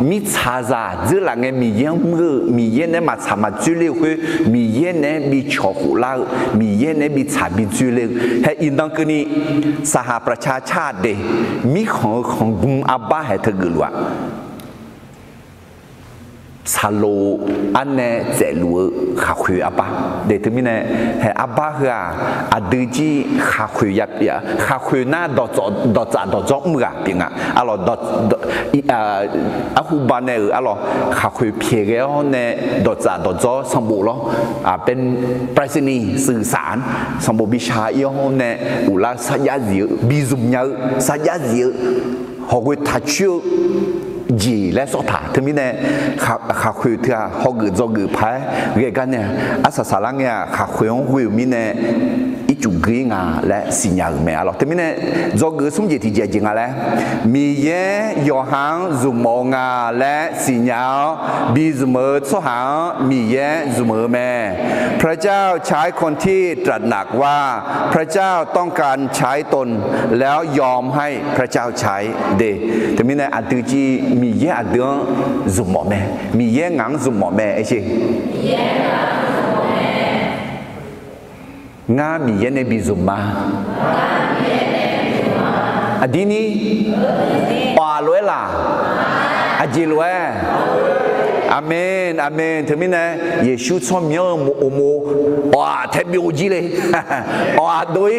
มีชาซาเจอหลังเงมีเยมือมีเยเนมาชามาจุเลคือมีเยเนมีชอกุลามีเยเนมีชาบิจุเลให้อินดังกนี่สหประชาชาติเดมีของกุมอาบ้าให้เธอกลัวซาโลอันเนี่ยเจลัวข้าคุยอาบ้าเดี๋ยวถึงมีเนี่ยให้อาบ้าเหรออดีจีข้าคุยยับยับข้าคุยน่าดอจอกมือเปียงอ่ะอะไรอาหูบานเนี่ยอะไรข้าคุยเพียงแล้วเนี่ยดอจอสมบูรณ์เป็นปรายศนีย์สื่อสารสมบูรณ์วิชาเยอะเนี่ยอุลาสัญญาเยอะบิซุมเยอะสัญญาเยอะหอกทัชชิวจีและสถาถึงมีเนี่ยข้าคุยเถอะเขาเกิดจอเกิดพายเรื่องกันเนี่ยอาสาสารังเนี่ยข้าคุยของวิวมีเนี่ยอี chủ ghi ngà lẽ xin nhà mẹ alors thế nên do gửi xuống gì thì dễ chừng lẽ mi ye yo hang dùng mò ngà lẽ xin nhà bi dùng mơ số hang mi ye dùng mơแม่พระเจ้าใช้คนที่ตระหนักว่าพระเจ้าต้องการใช้ตนแล้วยอมให้พระเจ้าใช้เดแต่ไม่ในอันตื่นจีมีเยอะอันเดือจุ่มหมอแม่มีเยอะงังจุ่มหมอแม่ไอ้ชิงามีเยอะในบิจุ่มมาอันนี้ปาล้วยล่ะอาจิล้วยอาเมนอาเมนเธอไม่นะเยซูชอบเยอะโมว้าแทบไม่รู้จีเลยว้าด้วย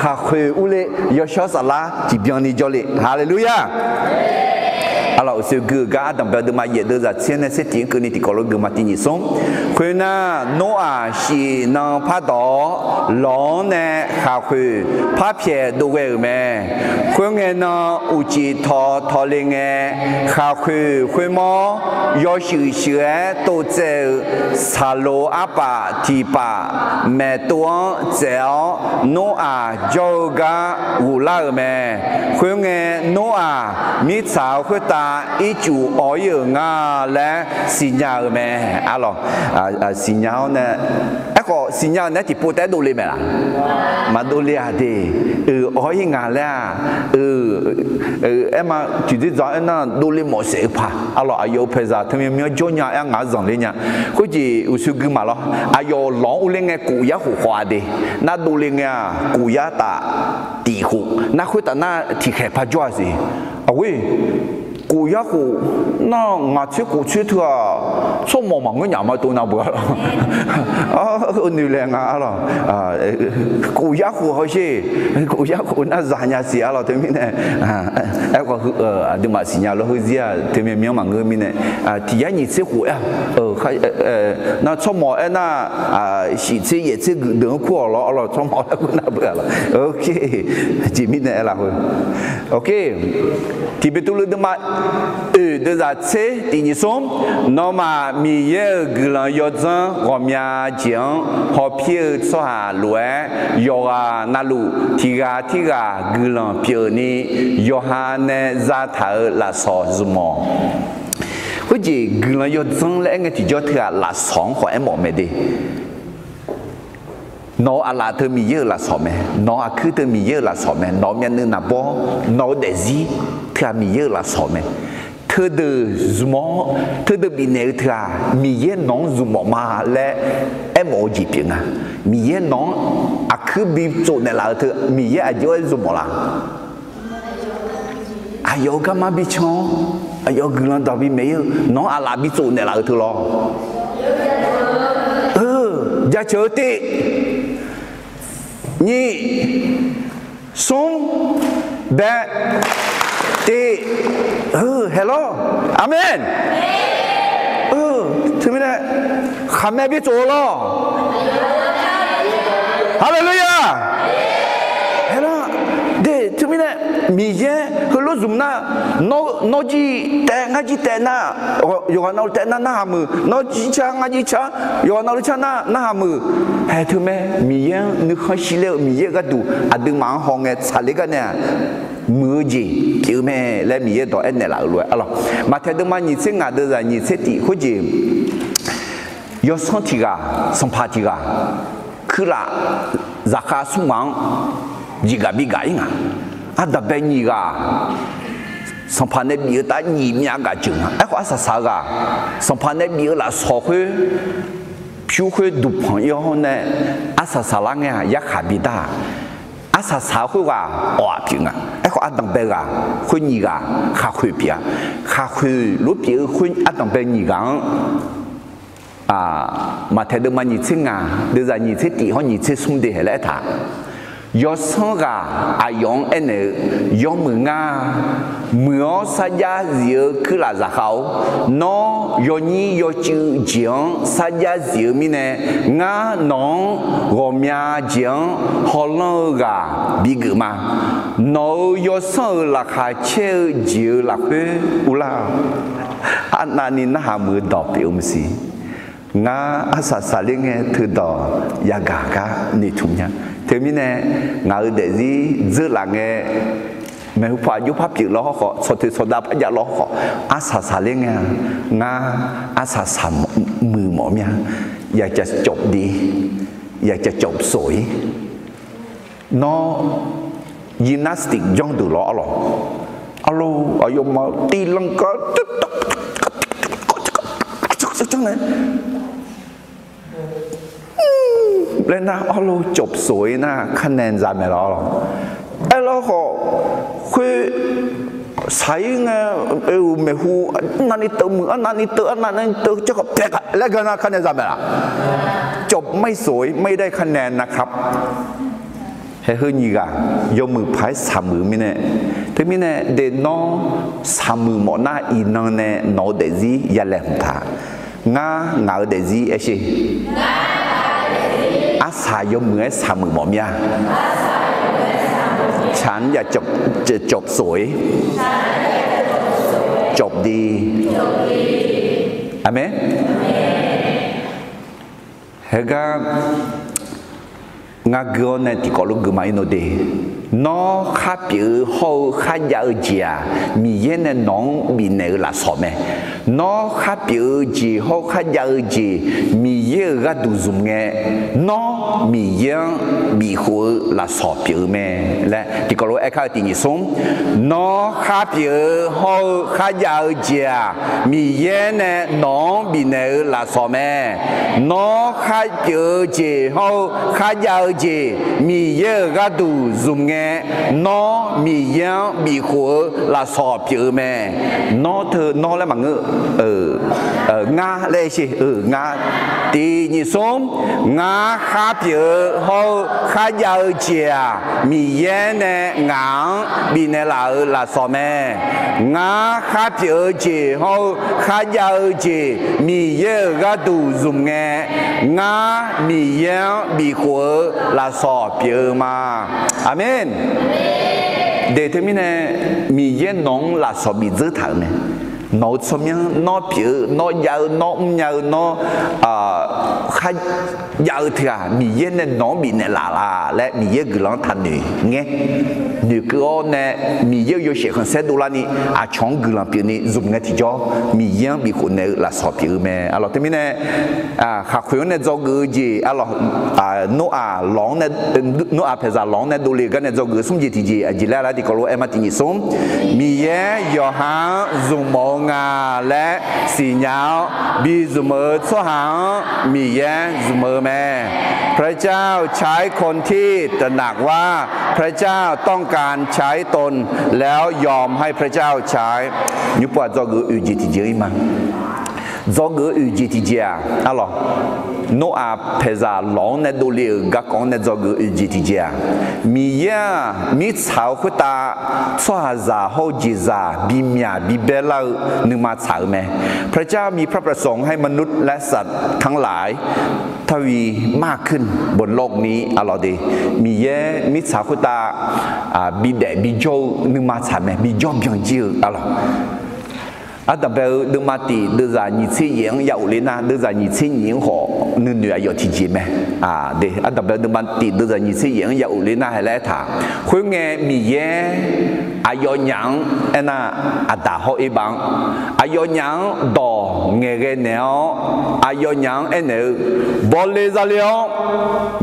ข้าเคยอุเลยอชอสลาจีบยานีจอเลฮาเลลูยาalors ce que gars dans de ma yede za tiene c'est tien que ni ti kolo de matini son kwena noa shi na pa do lo ne kha khu pa phie do we me kwenge na uji tho le nge kha khu khwe mo yo shi xue to ze sa lo apa ti pa me to zeo noa joga u la me kwenge noa mi chao khu taอีจูอ๋อยงาและสิญญาแม่alorsสิญญาเนี่ยไอ้ก็สิญญาเนี่ยที่พูดแต่ดูเลยไหมล่ะมาดูเลยอ่ะดิอ๋อยงาแล้วไอ้มาจุดที่จะนั่นดูเลยหมดเสียผ่าalorsอายุเพศทำไมมีจ้องยาไอ้งาจังเลยเนี่ยก็จีอุสุกุมาล่ะอายุหลงอุเลงกูยาหัวดิน่าดูเลยเนี่ยกูยาตาตีหูน่าคุยแต่น่าที่แค่พัดจ้าสิเอาไว้กูอยากกูน่างาเชื่อกูเชื่อเธอสมมองเงี้ยมาตัวน่าเบื่อนี่แหละงาล่ะกูอยากกูเขาสิกูอยากกูน่าจะหาเสียล่ะถึงมีเนี่ยไอ้ก็ดูมาสิญญาเราคือเสียถึงมีเมียมันเงี้ยมีเนี่ยที่ยันยี่สิบหัวน่าสมมองน่าสิเสียสิเดินขั้วเราสมมองแล้วกูน่าเบื่อละโอเคจีมีเนี่ยล่ะโอเคที่เป็นตัวเรื่องมาde za tse ti ni som no ma mi ye glan yo zan ro mya jian ho pie so ha lue yo ga na lu ti ga glan pie ni yo ha ne za tha la so zumo ho ji glan yo zan le nge ti jo tha la song ho e mo me de nó là thơ mi dơ là sọ mẹ nó cứ thơ mi dơ là sọ mẹ nó miền nước nà bó nó để gì thơ mi dơ là sọ mẹ thơ de zmo thơ de bị nêu thơ mi dơ nó zmo mà lẽ em ở gì biển à mi dơ nó cứ bị chỗ này là thơ mi dơ ayo zmo là ayo cái mà bị chọn ayo cái lần đó bị mấy nó là bị chỗ này là thơ lo giá chờ tị nhị sung bẹ tị hello amen thế mới này khám mẹ biết chỗ lo hallelujah hello để thế mới này mi ye cứ lúc dùng na nó chỉ tệ ngay chỉ tệ na rồi nó tệ na na mừ nó chỉ cha ngay chỉ cha rồi nó cha na mừ hay thứ mẹ mi ye nước hơi xí leo mi ye cái đủ đừng mang hong nghe xả lấy cái này mưa gì kiểu mẹ lấy mi ye đó anh này là rồi alors mà theo đừng mang nhị sinh à đưa ra nhị sinh thì có gì yo son tiga son patiga cứ là zakha sung mang jiga biga inga ada beniga sampane bi ta ni mya ga jung ai ko asa sa ga sampane bi la so khwe pyu khwe du phang yo ne asa sa la nga ya kha bi da asa sa khwe ga wa pyu nga ai ko adam be ga khwe ni ga kha khwe pya kha khwe lu pi khwe adam be ni ga mà theo đường mà nhị sinh à đưa ra nhị sinh tỷ họ nhị sinh xung để lại thà yo sang ga ayong ene yo munga muo sa ya zio cứ là giả khẩu nó yo ni yo chữ jiang sa ya zio mi ne nga nong gomya jiang holong ga big ma no yo sang là khai cheu jiu là khuê ula anani na ha mu do pi si nga asa salinge thu do ya ga ga ni thum nya thế mình nè ngài để gì giữ là nghe mấy phải giúp pháp chữ lo họ sau thì sau đó phải giả lo họ asa sa lên nghe nga asa sa mười mỏ nhaอยากจะจบดีอยากจะจบสวยnóยิมนาสติกย่องดูล้อหรอalo ở dùng mà đi lăng có chắc này lên na alo chụp sủi na khăn nền ra mày đó alo họ khuê sai nghe mày hu nani tự mưa nani tự chắc có tẹt lại cái na khăn nền ra mày à chụpไม่สวยไม่ได้คะแนนนะครับเฮ้ยนี่กะยกมือพายสามมือมิเนี่ยถึงมิเนี่ยเดินน้องสามมือหมดหน้าอีน้องเนี่ยน้องเดซี่ยาเล่มท่างาเดซี่เอชิอาสายกมือสามมือหมดเนี่ยฉันอยากจะจบสวยจบดีอาเมนเฮ้ยก็ngã gỡ này thì có lúc gỡ máy nó đi nó khác biệt hậu khác nhau gì à mi yên này nóng bị này là sao mẹ nó khác biệt gì hậu khác nhau gì mi yên cái đồ dùng nghe nó mi yên bị khổ là sao biệt mẹ là thì có lúc ai khai tiếng sống nó khác biệt hậu khác nhau gì à mi yên này nóng bị này là sao mẹ nó khác biệt gì hậu khác nhau gì mi yên cái đồ dùng nghe nó mi yên bị khổ là sao biệt mẹ nó thơ nó là bằng ngữ nga lệ gì nga thì như sống nga khác biệt hậu khác nhau gì à mi yên này ngang bị này là sao mẹ nga khác biệt gì hậu khác nhau gì mi yên cái đồ dùng nghe nga mi yên bị khổ là sao biệt mà amen để thế mình mi yên nong là sao bị dữ thằng này nó sao miếng nó biểu nó giàu nó khai giàu thì à mi yên này nó bị này là lẽ mi yên cứ lăng thành nữ nghe nữ cứ này mi yên yêu sẽ không sẽ đô la ni à chọn cứ lăng biểu này dùng nghe thì cho mi yên bị khổ này là sao biểu mẹ alors thế mình khắc khuyến này do cái gì alors nó lóng này nó phải ra lóng này đô lê cái này do cái sung gì thì gì chỉ là thì có lẽ em thì sung mi yên yêu hàng dùng mong ngà lẽ xì nháo bị dùng mơ cho hàngมีแย้งเสมอแม่พระเจ้าใช้คนที่ตระหนักว่าพระเจ้าต้องการใช้ตนแล้วยอมให้พระเจ้าใช้ยุบว่าจอกืออุจิติเจมั้งจอกืออุจิติเจอะalors nó phải ra lòng này đồ liệu các con này do cái gì thì gì à mi ya mi chào của ta cho ra hậu gì ra bị mía bị bể lâu nhưng mà chào mẹ พระเจ้ามีพระประสงค์ให้มนุษย์และสัตว์ทั้งหลายทวีมากขึ้นบนโลกนี้อะไรดีมีเยมิชาวคุตาบีเดบีโจนึกมาถามแม่บีโจบีจิวอะไรแต่เบลดึงมาตีดึงจากนิสัยยังยาวเลยนะดึงจากนิสัยยังหัวนึกเหนื่อยอยู่ที่จีแม่เดี๋ยวแต่เบลดึงมาตีดึงจากนิสัยยังยาวเลยนะให้แล้วถามคุยไงมีเยอายุยังน่ะดาเขาอีบังอายุยังดอเงี้ยเนาะอายุยังเนี่ยบอลเลยจะเลี้ยง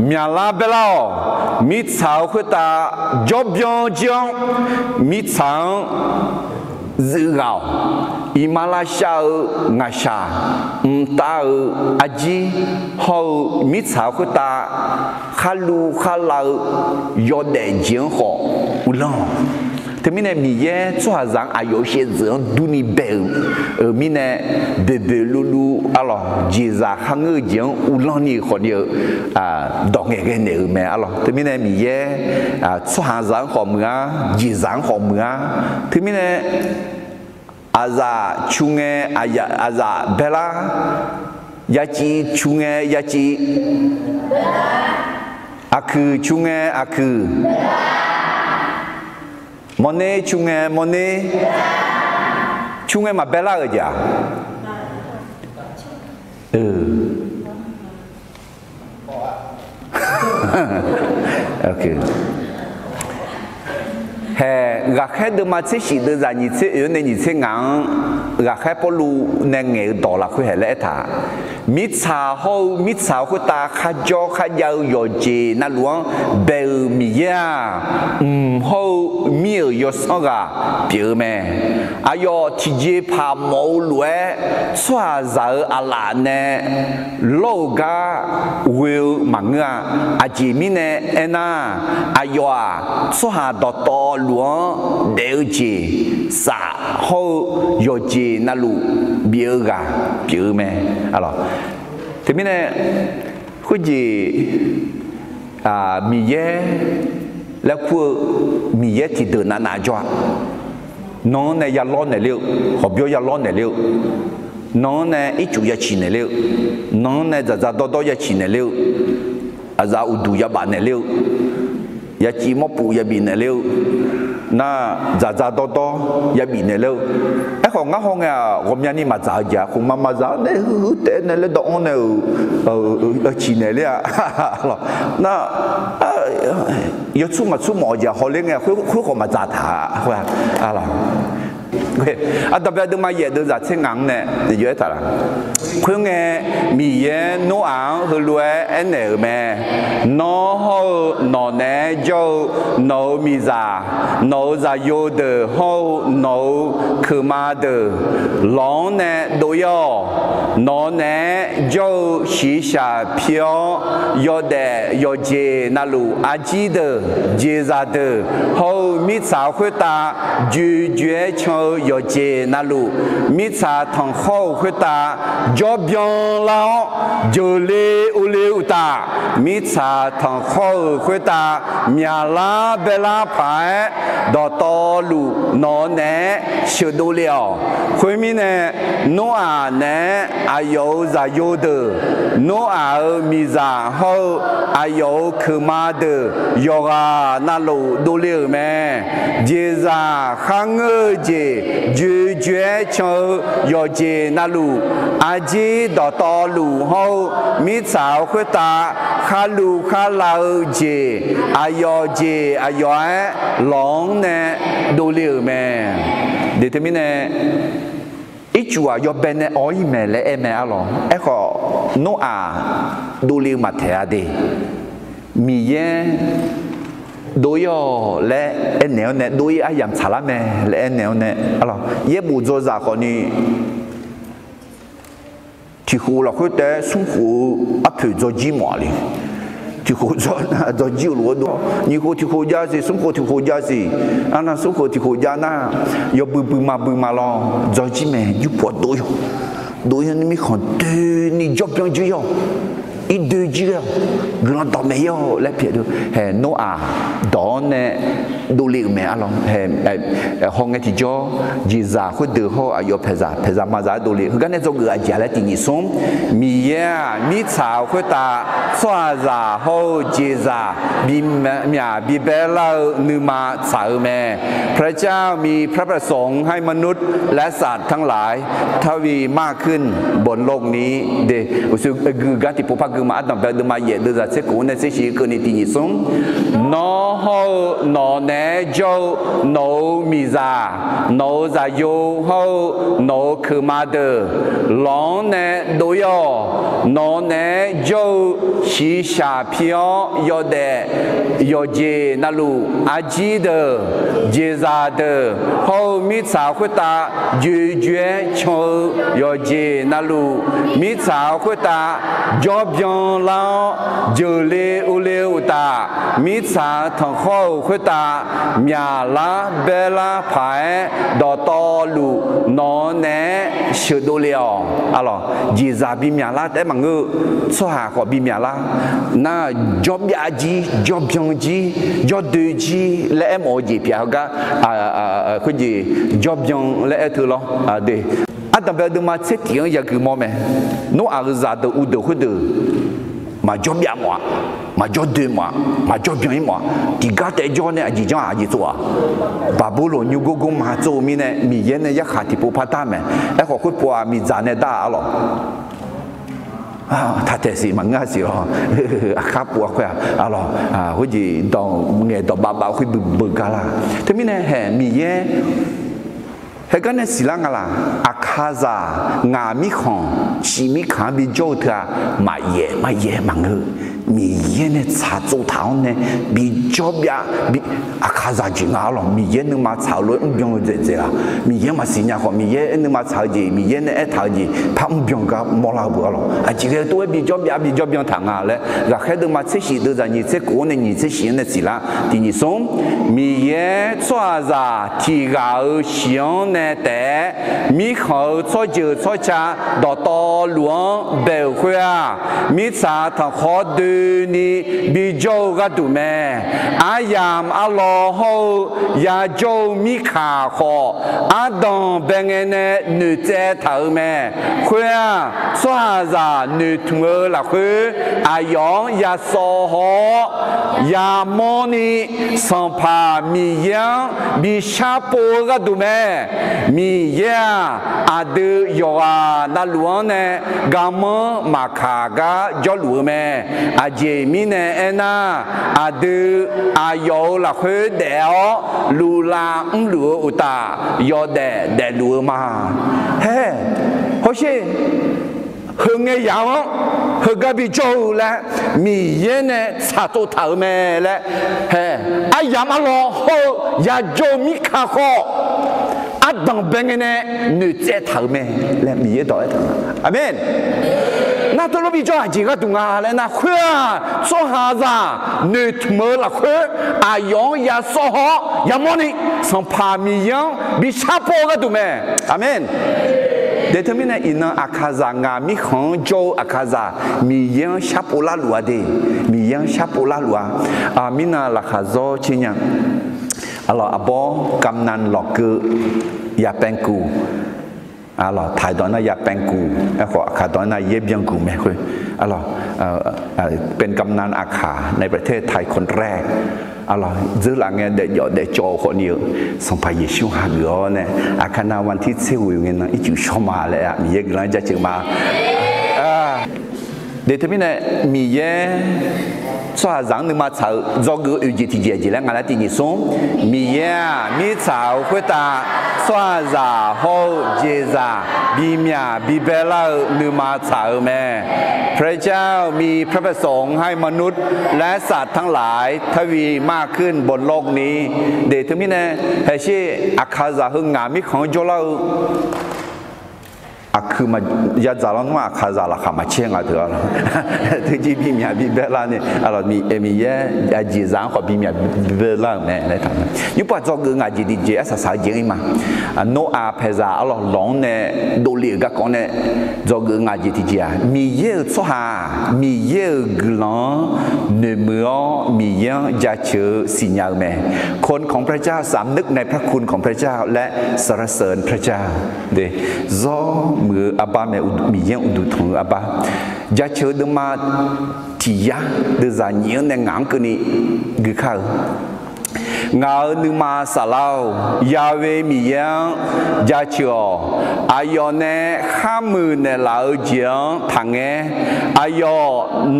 มีอะไรเปล่ามิชาวคุตาจบยังจังมิชาวdự gạo Himalaya ngã sa ta aji hậu mít sao của ta khalu khalau yo để diễn họ ulang thế mình này mi ye cho rằng ai có些人都你背mình này bê bê lulu alors chỉ ra hàng người diễn ulang ni họ nhiều đọc nghe cái này mà alors thế mình này mi ye cho rằng họ mưa chỉ rằng họ mưa thế mình này aza chunge aza bela yachi chunge yachi aku chunge aku mone chunge mone chunge mà bela rồi à cứ hè gà khai được mà chỉ chỉ được ra như thế ở đây như thế ngang gà khai bao lu nên nghe đỏ là khơi lẽ thà mít xào khơi ta khai cho khai giàu rồi gì na luôn bèo mía hậu miêu yo sao gà biểu mẹ ayo thì gì phá mẫu lúa xóa giờ ala nè lâu gà will măng à chỉ mi nè na ayo xóa đỏ to luôn đều chỉ xả hậu rồi gì na lu biểu gà biểu mẹ alors thì mình này cái gì mì ye là khu mì ye thì từ nãy cho nó này ya lon này liệu họ biểu ya lon này liệu nó này ít chủ ya chỉ này liệu nó này giờ đó ya chỉ này liệu giờ udu ya bán này liệu ya chỉ một bù ya bị này liệu na giờ đó ya bị này liệu họ ngã họ nghe hôm nay mà giờ giờ không mà giờ này hữu tệ này là đó này ở chỉ này là na yếu số mà số mỏ giờ họ lên nghe khối họ mà giờ thả à là đặc biệt là mà giờ được giờ trên ngang này thì dễ thật là khối nghe mì nấu ăn hơi lúa anh nở mẹ nó hậu nó nè cho nấu mì già nấu già yêu de hậu nấu khử ma de lòng nè đều yêu nó nè cho xí xả phiếu yêu de yêu chế na lu a chi de chế ra de hậu mì sao khối ta ju cho yêu chế na lu mì sao thằng hậu khối ta cho biang lao jo le u le ta mì sao thằng hậu khối ta nhà la bê la phải đỏ to lu nó nè sửa đồ liệu khối mi nè nó nè ayo za yo de nó mi za hậu ayo khử ma de yoga na lu đồ liệu mẹ dê za khang ơ dê ju juế cho yo dê na lu a dê đỏ to lu hậu mi sao khối ta khá lu khá lao dê ayo dê ayo long nè đồ liệu mẹ để thế mình nè ít chùa yo bên nè oi mẹ lẽ em mẹ alo em họ nó đồ liệu mà thế đi mi ye đối yo lẽ em nèo nè đối ai làm xả lắm mẹ lẽ em nèo nè alo ye bù cho ra khỏi ni thì khu là khối té xuống khu áp thử cho gì mà đi thì khu cho nhiều luôn đó như khu thì khu giá gì xuống khu thì khu giá gì anh là xuống khu thì khu giá na yo bự mà lo cho gì mẹ giúp bỏ đôi anh mới còn tư ni job yang gì yo ít đôi gì yo gần tao mẹ yo lại biết được hè nó đó nè đồ liệu mẹ alo hè họ nghe thì cho gì giả khối từ họ ayo phải giả mà giả đồ liệu cái này cho người giả lại tình ý sống mi chào khối ta xóa giả họ gì giả bị bé la nữ mà chào mẹพระเจ้ามีพระประสงค์ให้มนุษย์และสัตว์ทั้งหลายทวีมากขึ้นบนโลกนี้เดอุสุกติปุพกมาอัตตะเดมาเยเดจะเสกุเนี่ยเสชิกนิตินิสงนอฮอนอเนโจโนมิซาโนซาโยฮอโนคือมาเดลองเนโดยนอเนโจชิชาพิโอยอเดยอเจนาลูอาจีเดเจซาเดฮอมิสาคุตายูเจโชยอเจนาลูมิสาคุตาจอบยองลาเจเลอุเลอุตามิสาทองข้อคุตามีลาเบลาไผ่ดอตอลูนอเนชื่อดูเลียวอะไรจีซาบิมีลาแต่มังเงอสหาขอบิมีลาน่าจอบยาจีจอบยองจีจอบดูจีและเอ็มโอจีเปียกะคุณจีจอบยองและเอถือหรอเดอันดับแรกมาเช็คเกี่ยวกับมอมนู้อาร์ซาเดอุดคุดmà cho biết mà cho đưa mà cho bien thì các đại cho này chỉ cho ai做把不罗牛哥公嘛做米呢米烟呢也下地不怕他们哎好会播米咱呢大了他这是蛮个是咯，卡布块啊咯好似當嘢當爸爸會不噶啦，對面呢係咪嘢？係嗰啲時lang啦，阿卡扎亞米康、西米康比做的買嘢蠻個。米耶呢查做頭呢，比較比阿卡扎住牙咯，米耶你嘛炒落唔用這啦，米耶嘛是呀個米耶你嘛炒住，米耶呢一炒住，怕唔用個冇啦不咯，這個都比較糖啊咧，然後都嘛這些都在你這國內你這些呢是啦，第二種米耶抓着提高香呢的，米口做就做茶到亂白會啊，米茶它好多。你比較個度咩？阿ям阿羅後也做米卡好，阿當邊個呢？女仔頭咩？佢啊，說下女同學啦，佢阿陽也說好，也冇你上爬米樣，米下坡個度咩？米樣阿都有啊，那路呢？咁麼馬卡個叫路咩？阿姐妹呢？那阿都阿有啦，佢哋路啦唔路大，有的路嘛，嘿，好似向嘅樣，佢嗰邊做咧，米嘢呢查到頭咩咧？嘿，阿爺阿羅好也做米卡好，阿當邊嘅呢女仔頭咩？咧米嘢多一頭，阿們。那都比較幾個東啊嘞，那會啊做下子，女同學啦會，阿陽也說好，也冇你上爬米樣，比下坡個東咩？阿門。你睇咩呢？因阿卡扎亞米康做阿卡扎米樣下坡啦路啊的，米樣下坡啦路啊，阿米那拉卡做怎樣？阿拉阿伯咁難落個也變故。alors 台灣呢也เป็นกูขาตอนนั้นเย็บยังกูไม่ค่อยalors เป็นกำนันอาขาในประเทศไทยคนแรกalors giữ là nghe để cho họ nhiều xong phải Giê xu hà gỡ nèอาณาวันที่siêu người nó ít chịu cho mà lại à mình nói ra chừng mà để thế này mình cho rằng nếu mà炒做个有几天节了，俺来第二种米呀米炒会打，说ra好节ra，米面米白了nếu mà炒咩？พระเจ้ามีพระประสงค์ให้มนุษย์และสัตว์ทั้งหลายทวีมากขึ้นบนโลกนี้เดี๋ยวถึงนี้นะเฮ้ยชื่ออาคาซาหึงงามิของโจเราคือมายาจารันว่าคาซาละขามาเชียงอ่ะเถอะถึงจีบีมีบีเบลาเนี่ยอะไรมีเยอะจีซังขอบีมีบีเบลาเนี่ยอะไรทำยุบปัจจุบันงานจีดีเจสสายเจงมาโนอาเพซาอะไรหลงเนี่ยโดเลียกก่อนเนี่ยจงงานจีดีเจมีเยอะชัวมีเยอะกลังเนื้อมือมีเยอะจะเชื่อสิ่งอย่างแม่คนของพระเจ้าสำนึกในพระคุณของพระเจ้าและสรรเสริญพระเจ้าเด้อมืออาบาแม่มีเยี่ยงอุดุทงอาบาจะเชื่อดมาที่ยาเดือดใจเยี่ยงในงานกันนี้กี่ข้าวงานนึกมาสลาวยาเวมีเยี่ยงจะเชื่ออายอเน่ข้ามือในเหล่าเจียงทางเงอายอ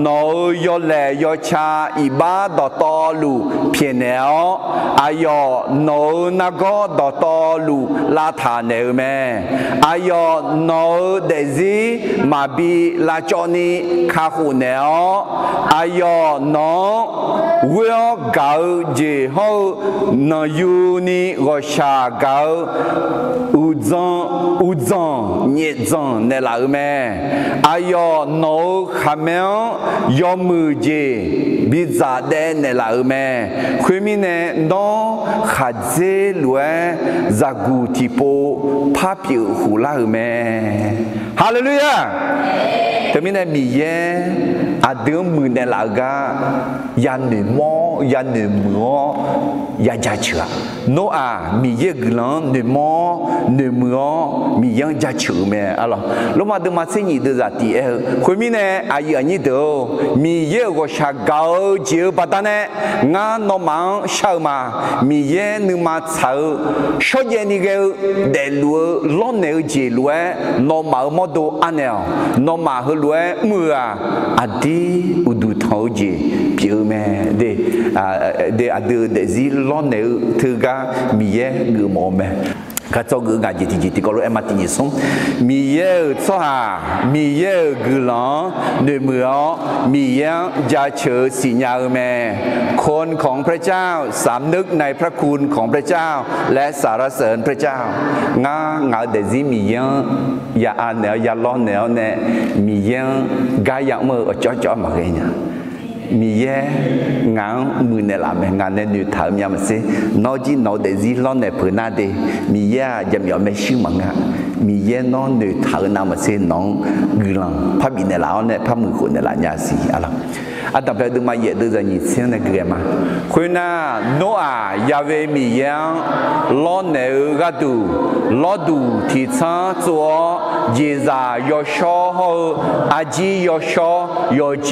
นอยอแหลยอชาอีบ้าดอตอลูเพียนแนวอายอนนักดอตอลูลาฐานเนอแม่อายอนเดซีมาบีลาจอนีคาหูแนวอายอนเวลเกาเจโฮนยูนีโรชาเกาอุจงเนี่ยจงในหลังแม่อายอนขมยอมือเจบิจาเดนในหลังแม่คุยมีเนนอขัดเจลวยจากกูทิโปพาผิวหูหลังแม่ฮาเลลูยาแต่มีเนมีเยอาเดิมมือในหลังกายันหนึ่งมอยันหนึ่งมือยาจ่าเชื่อ nó mi ye glan ne mo ne mưa mi yang gia chữ mẹ alors lúc mà tôi mà xin nhị đưa ra thì khối mi này ai ở nhị đâu mi ye có sa gạo chiều bắt ta này ngã nó mang sao mà mi ye nhưng mà sao số giờ này cái để lúa lót nèo chỉ lúa nó mà mất đồ ăn nèo nó mà hơi lúa mưa đi udu thâu gì biểu mẹ để để gì lót nèo thứ ga mi ye gửi mỏ mẹ các cháu gửi ngài gì thì có lúc em mà tin sống mi ye cho mi ye gửi lon nơi mưa mi ye gia chởสีญาแม่คนของพระเจ้าสำนึกในพระคุณของพระเจ้าและสรรเสริญพระเจ้างาเดซิมีเยอย่าอ่านแนวอย่าล้อแนวเนี่ยมีเยกายอย่างมือจ่อมาเลยเนี่ยมีเยงานมือเนี่ยละแม่งานเนี่ยอยู่ถามยามสินอจีนอเดซิล้อเนี่ยเพื่อนน่าดีมีเยจะมีอะไรชื่อมั้งอ่ะมีเยน้องเนี่ยถามนามาสิน้องกุลังพระบินเนี่ยละเนี่ยพระมือคนเนี่ยละยาสีอะไรแต่แบบดูมาเยอะดูจะยิ่งเสียงในเกลือมาคุณน่ะโนอาอย่าเวมียังล้อเนื้อก็ดูล้อดูที่ฉันตัวเจษายชออาจียชอยเจ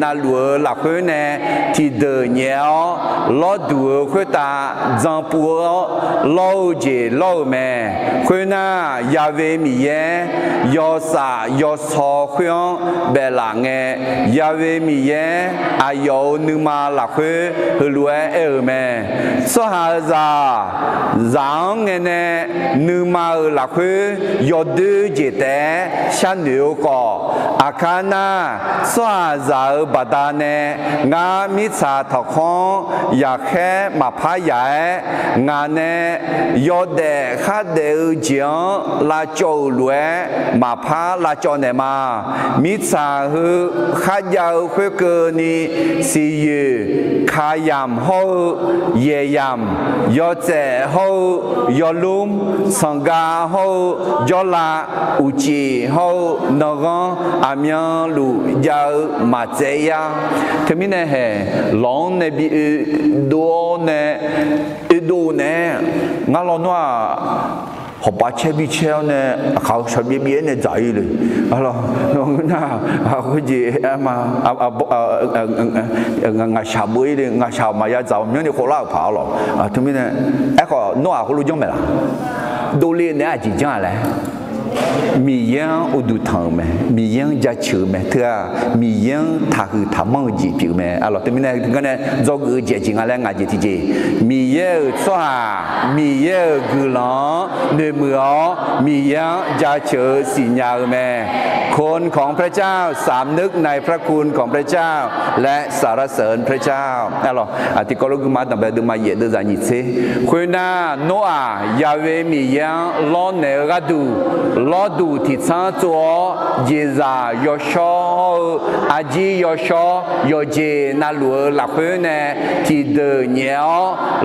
น่าลัวหลักคุณเนี่ยที่เดินเนี้ยล้อดูคุณตาจังปัวล้อเจล้อแม่คุณน่ะอย่าเวมียังยอสายอสอคุณเบลังเงอย่าเวมียังอายุนึกมาหลักคือรวยแม่สหาจาจังเงินนึกมาหลักคือยอดเจเตฉันเหนียวก่ออาคานาสหาจาบัดาเนงามิชาทองอยากแค่มาพายใหญ่งานเนยอดเดข้าเดือเจียงลาโจรวยมาพาลาโจเนมามิชาคือข้ายาวคือเกินนี่สิยูขายำหูเยี่ยมยอเจ้หูยอลุ่มสังกาหูยอลาอุจิหูนกอามีลูยาวมาเจียทำไมเนี่ยหลงเนี่ยบีดูเนี่ยดูเนี่ยงั้นเราหน้าhọ bắt chế bị treo nè,เขาชอบเบี้ยเนี่ยใจเลยอะไรน้องน่ะเขาจีมางาชาบุยเลยงาชาวมายาเจ้าเนี่ยเขาเล่าผ่าหรอทำไมเนี่ยไอ้ก็นัวเขารู้จังไหมล่ะดูเรียนเนี่ยจีจังอะไรมียังอุดุทางไหมมียังจะเชื่อไหมเธอมียังถ้าคือทำมั่งจีบิวไหมอะไรทำไมเนี่ยก็เนี่ยจอกเจจิงอะไรงาจีที่จีมียังสวามียังกุลาเนื้อมือมียังจะเชื่อสิ่งอย่างไหมคนของพระเจ้าสำนึกในพระคุณของพระเจ้าและสรรเสริญพระเจ้าอะไรที่ก็รู้มาตั้งแต่ดูมาเยอะดูจะยิ่งเสียคุณน่ะโนอายาเวมียังล้อเนื้อก็ดูล้อดูที่ฉันตัวเจษายชออาจียชอยเจน่าลัวหลักเพื่อนที่เดินเนี้ย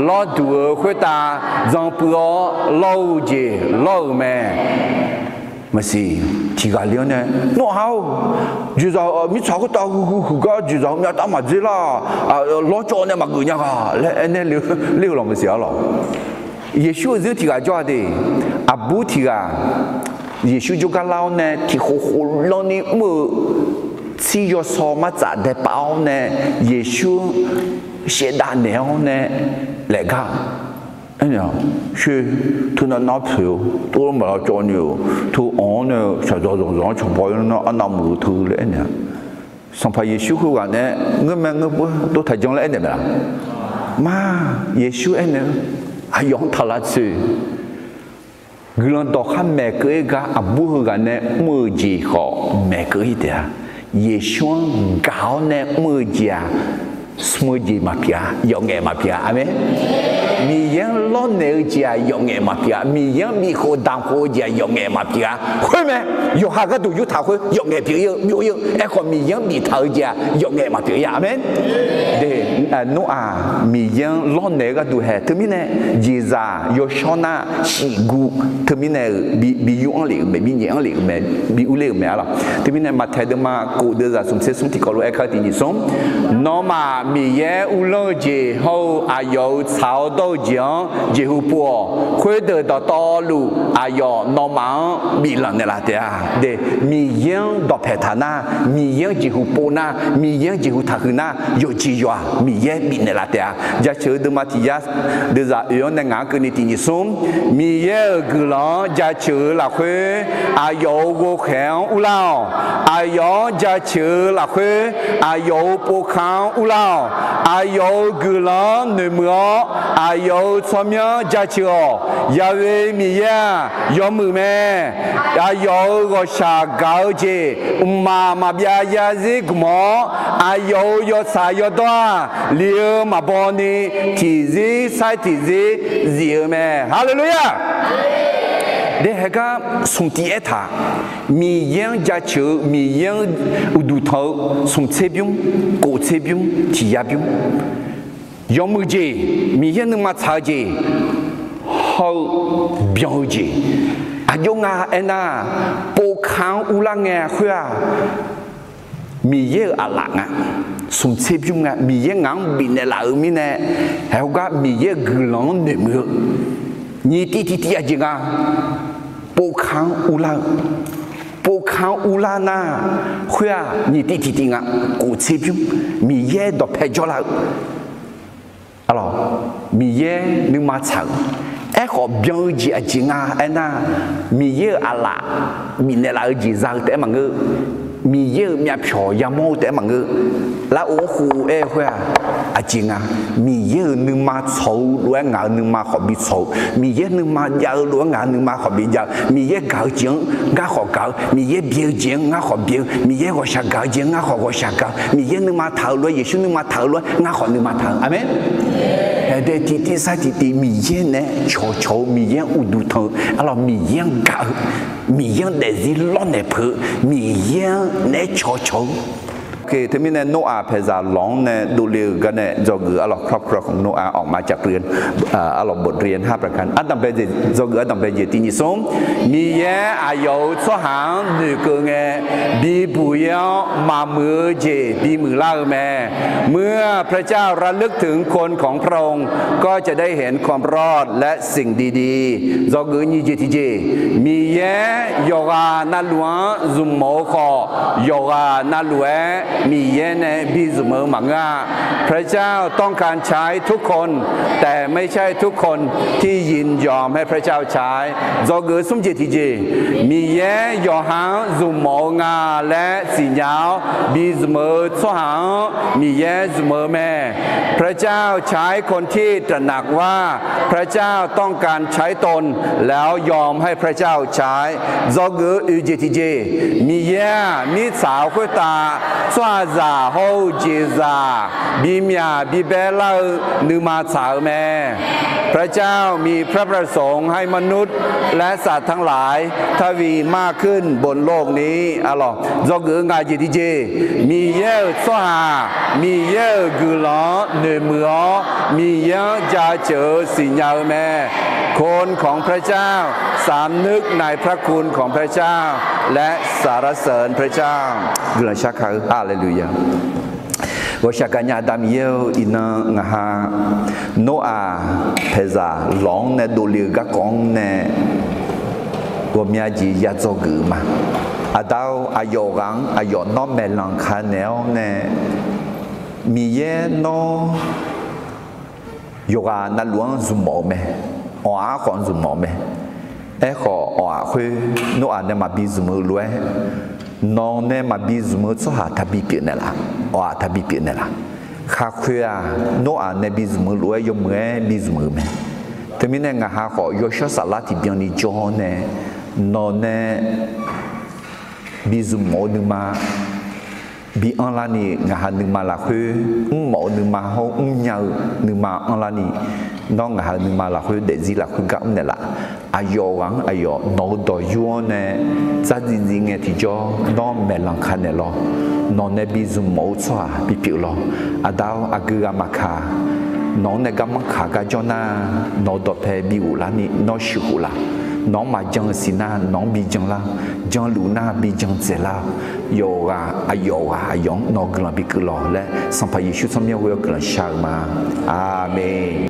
ล้อดูคุณตาจังปัวล้อเจล้อแม่ไม่สิที่การเลี้ยงเนี่ยน้องเขาจีจ้ามิชาก็ตาหูก็จีจ้ามีตามาจีล่ะล้อจอเนี่ยมากุญแจก็แล้วเนี่ยเลี้ยวลงไม่เสียหรอเยซูจะที่การจ้าดิอาบูที่การเยซู就讲老呢，ที่好老呢么，只要什么杂的包呢，耶稣写大鸟呢来看，哎呀，是他那拿票，都没有做牛，都按呢，实在上全部人那按那木头嘞呢，上怕耶稣佢話呢，我們我都睇中嘞呢咪啦，嘛耶穌呢，係用他來做。Gulung tokan mereka abu gane muji ko mereka itu Yesus kau ne muji muji mafia yang mafia amen mi yang lo ne dia yang mafia mi yang mi ho dang ho dia yang mafia 会没有下个都有他会yang mafia有哎mi yang mi thau dia yang mafia amen de no mi yang lo ne ga du he termine jiza yo shona shigu termine bi yu li me bi yang li me bi u li me ala termine ma thai de ma ko de za sum se sum ti ko lo e kha ti ni som no ma mi ye u lo ji ho a yo chao do jiang เยฮูปัวคุยเดอต่อลูอายอนอมังมีหลังเนี่ยละเดียเดมีเยี่ยงดอกเพทานามีเยี่ยงเยฮูปัวนามีเยี่ยงเยฮูทักนาโยจียัวมีเยี่ยงมีเนี่ยละเดียจะเชื่อดูมาที่ยาเดือดเอื้อนในงานกันในที่นี้ซุ่มมีเยี่ยงกุหลาบจะเชื่อละคุยอายอกูแข็งอุลาอายอจะเชื่อละคุยอายอปูขังอุลาอายอกุหลาบหนึ่งมืออายอสมยจะเชื่อยาเวมีเยี่ยงยอมือแม่อายอก็ชาเกาเจมาเบียยาซิกหมออายอยอสายอตัวเลี้ยวมาบอนีทีซีไซทีซีเสียแม่ฮาเลลูยาเด็กก็ส่งที่เอท่ามีเยี่ยงจัดเชื่อมีเยี่ยงอุดุเท่าส่งเชบิมโกเชบิมที่ยาบิมยอมมือเจมีเยี่ยงนึงมาชาเจเขาเบียงเจอายุงาเอ็น่าปูขางอุลังเงาขึ้นมีเยอะอะไรงะสมเด็จยุงะมีเยอะงังบินเนลามีเนเฮาก็มีเยอะกลังเนมือนี่ที่อาจงะปูขางอุลานาขึ้นนี่ที่งะกูเชฟยุงมีเยอะดอกเพจอลาอะไรมีเยอะนึกมาฉังขอเบียงจีอาจงะเอ็น่ามีเยอะอะไรบินเนลาจีซังแต่มังก็มีเยอะมีผิวยามอแต่มังก็แล้วโอ้โหหัวอาจริงอ่ะมีเยอะนึงมาโฉล้วนงานนึงมาขอบิโฉมีเยอะนึงมายาวล้วนงานนึงมาขอบิยาวมีเยอะเก่าจริงงาขอเก่ามีเยอะเบี้ยจริงงาขอเบี้ยมีเยอะก็ชักเก่าจริงงาขอก็ชักเก่ามีเยอะนึงมาเท่าล้วนเยซูนึงมาเท่าล้วนงาขอนึงมาเท่าอาเมนแต่ที่สัตย์ที่มีเยอะเนี่ยโฉมีเยอะอุดุทองเรามีเยอะเก่ามีเยอะเดซิล้อนเนเพอมีเยอะเนี่ยโฉคือที่มีเนี่ยโนอาเพซาหลงเนี่ยดูเรื่องกันเนี่ยจอกือเราครอบครัวของโนอาออกมาจากเรียนเราบทเรียน5ประการอันดับเป็นจอกืออันดับเป็นที่นิสมมีเยอายุสหางหนึ่งก็เงบีบุยมามือเจบีมือล่าแม่เมื่อพระเจ้าระลึกถึงคนของพระองค์ก็จะได้เห็นความรอดและสิ่งดีๆจอกือนี่เจที่เจมีเยโยกานาลวงซุมโมคอโยกานาลวงมีเยเนบิสเมอมังาพระเจ้าต้องการใช้ทุกคนแต่ไม่ใช่ทุกคนที่ยินยอมให้พระเจ้าใช้จอเกิดสมเจติเจมีเยยอหังซุมโมงาและสิญญาบิสเมอสหังมีเยสเมอแม่พระเจ้าใช้คนที่ตระหนักว่าพระเจ้าต้องการใช้ตนแล้วยอมให้พระเจ้าใช้จอเกิดเจติเจมีเยนิสาวคุตาสวาซาโฮจิซาบิมยาบิเบลานึมาสาวแม่พระเจ้ามีพระประสงค์ให้มนุษย์และสัตว์ทั้งหลายทวีมากขึ้นบนโลกนี้อะหรอจอกงาจิติเจมีเยอะสวามีเยอะกุลาเนมือมีเยอะจะเจอสิญญาแม่คนของพระเจ้าสามนึกในพระคุณของพระเจ้าและสรรเสริญพระเจ้ากุลาชักเขาฮาเลลูยาว่าชักกันยาดามเยวอินงาโนอาเพซาหลงเนดูลีกกองเนว่ามีอาจียาโจกุมาอาดาวอายกังอายน้อมเมลังคาเนลเนมีเยโนโยกานาลวงซุมโมเมอ๋อของซุมโมเมขออ๋อคุยโนอาเนมาบิซุมลวยน้องเนี่ยมาบิสมุทรสหทับบิเปียนละอ๋อทับบิเปียนละข้าคุยโนอาเนี่ยบิสมุทรรวยยมเงบิสมุทรไหมแต่มีเนี่ยงาหาขอยชสลัดที่เบียนี่จอเนี่ยน้องเนี่ยบิสมุทรนึงมาบีอันลานี่งาหานึงมาละคือหมอนึงมาเขายาวนึงมาอันลานี่น้องงาหานึงมาละคือเด็กจีละคือกับเนี่ยละอายวังอายนอดยัวเนี่ยจัดจริงๆเนี่ยที่จอน้องเมลังคันเนี่ยหรอน้องเนี่ยบิซุมอชัวบิปิหรออาดาวอากืออามาคาน้องเนี่ยกำมังขากาจอน่านอดเพบิอุลานี่นอชิหุละน้องมาจังสินาน้องบีจังละจังลูนาบีจังเจลาโยกาอายกาอายองนอกกลังบิกลอและสัมภายิชุสมยเวกลังชามาอาเมน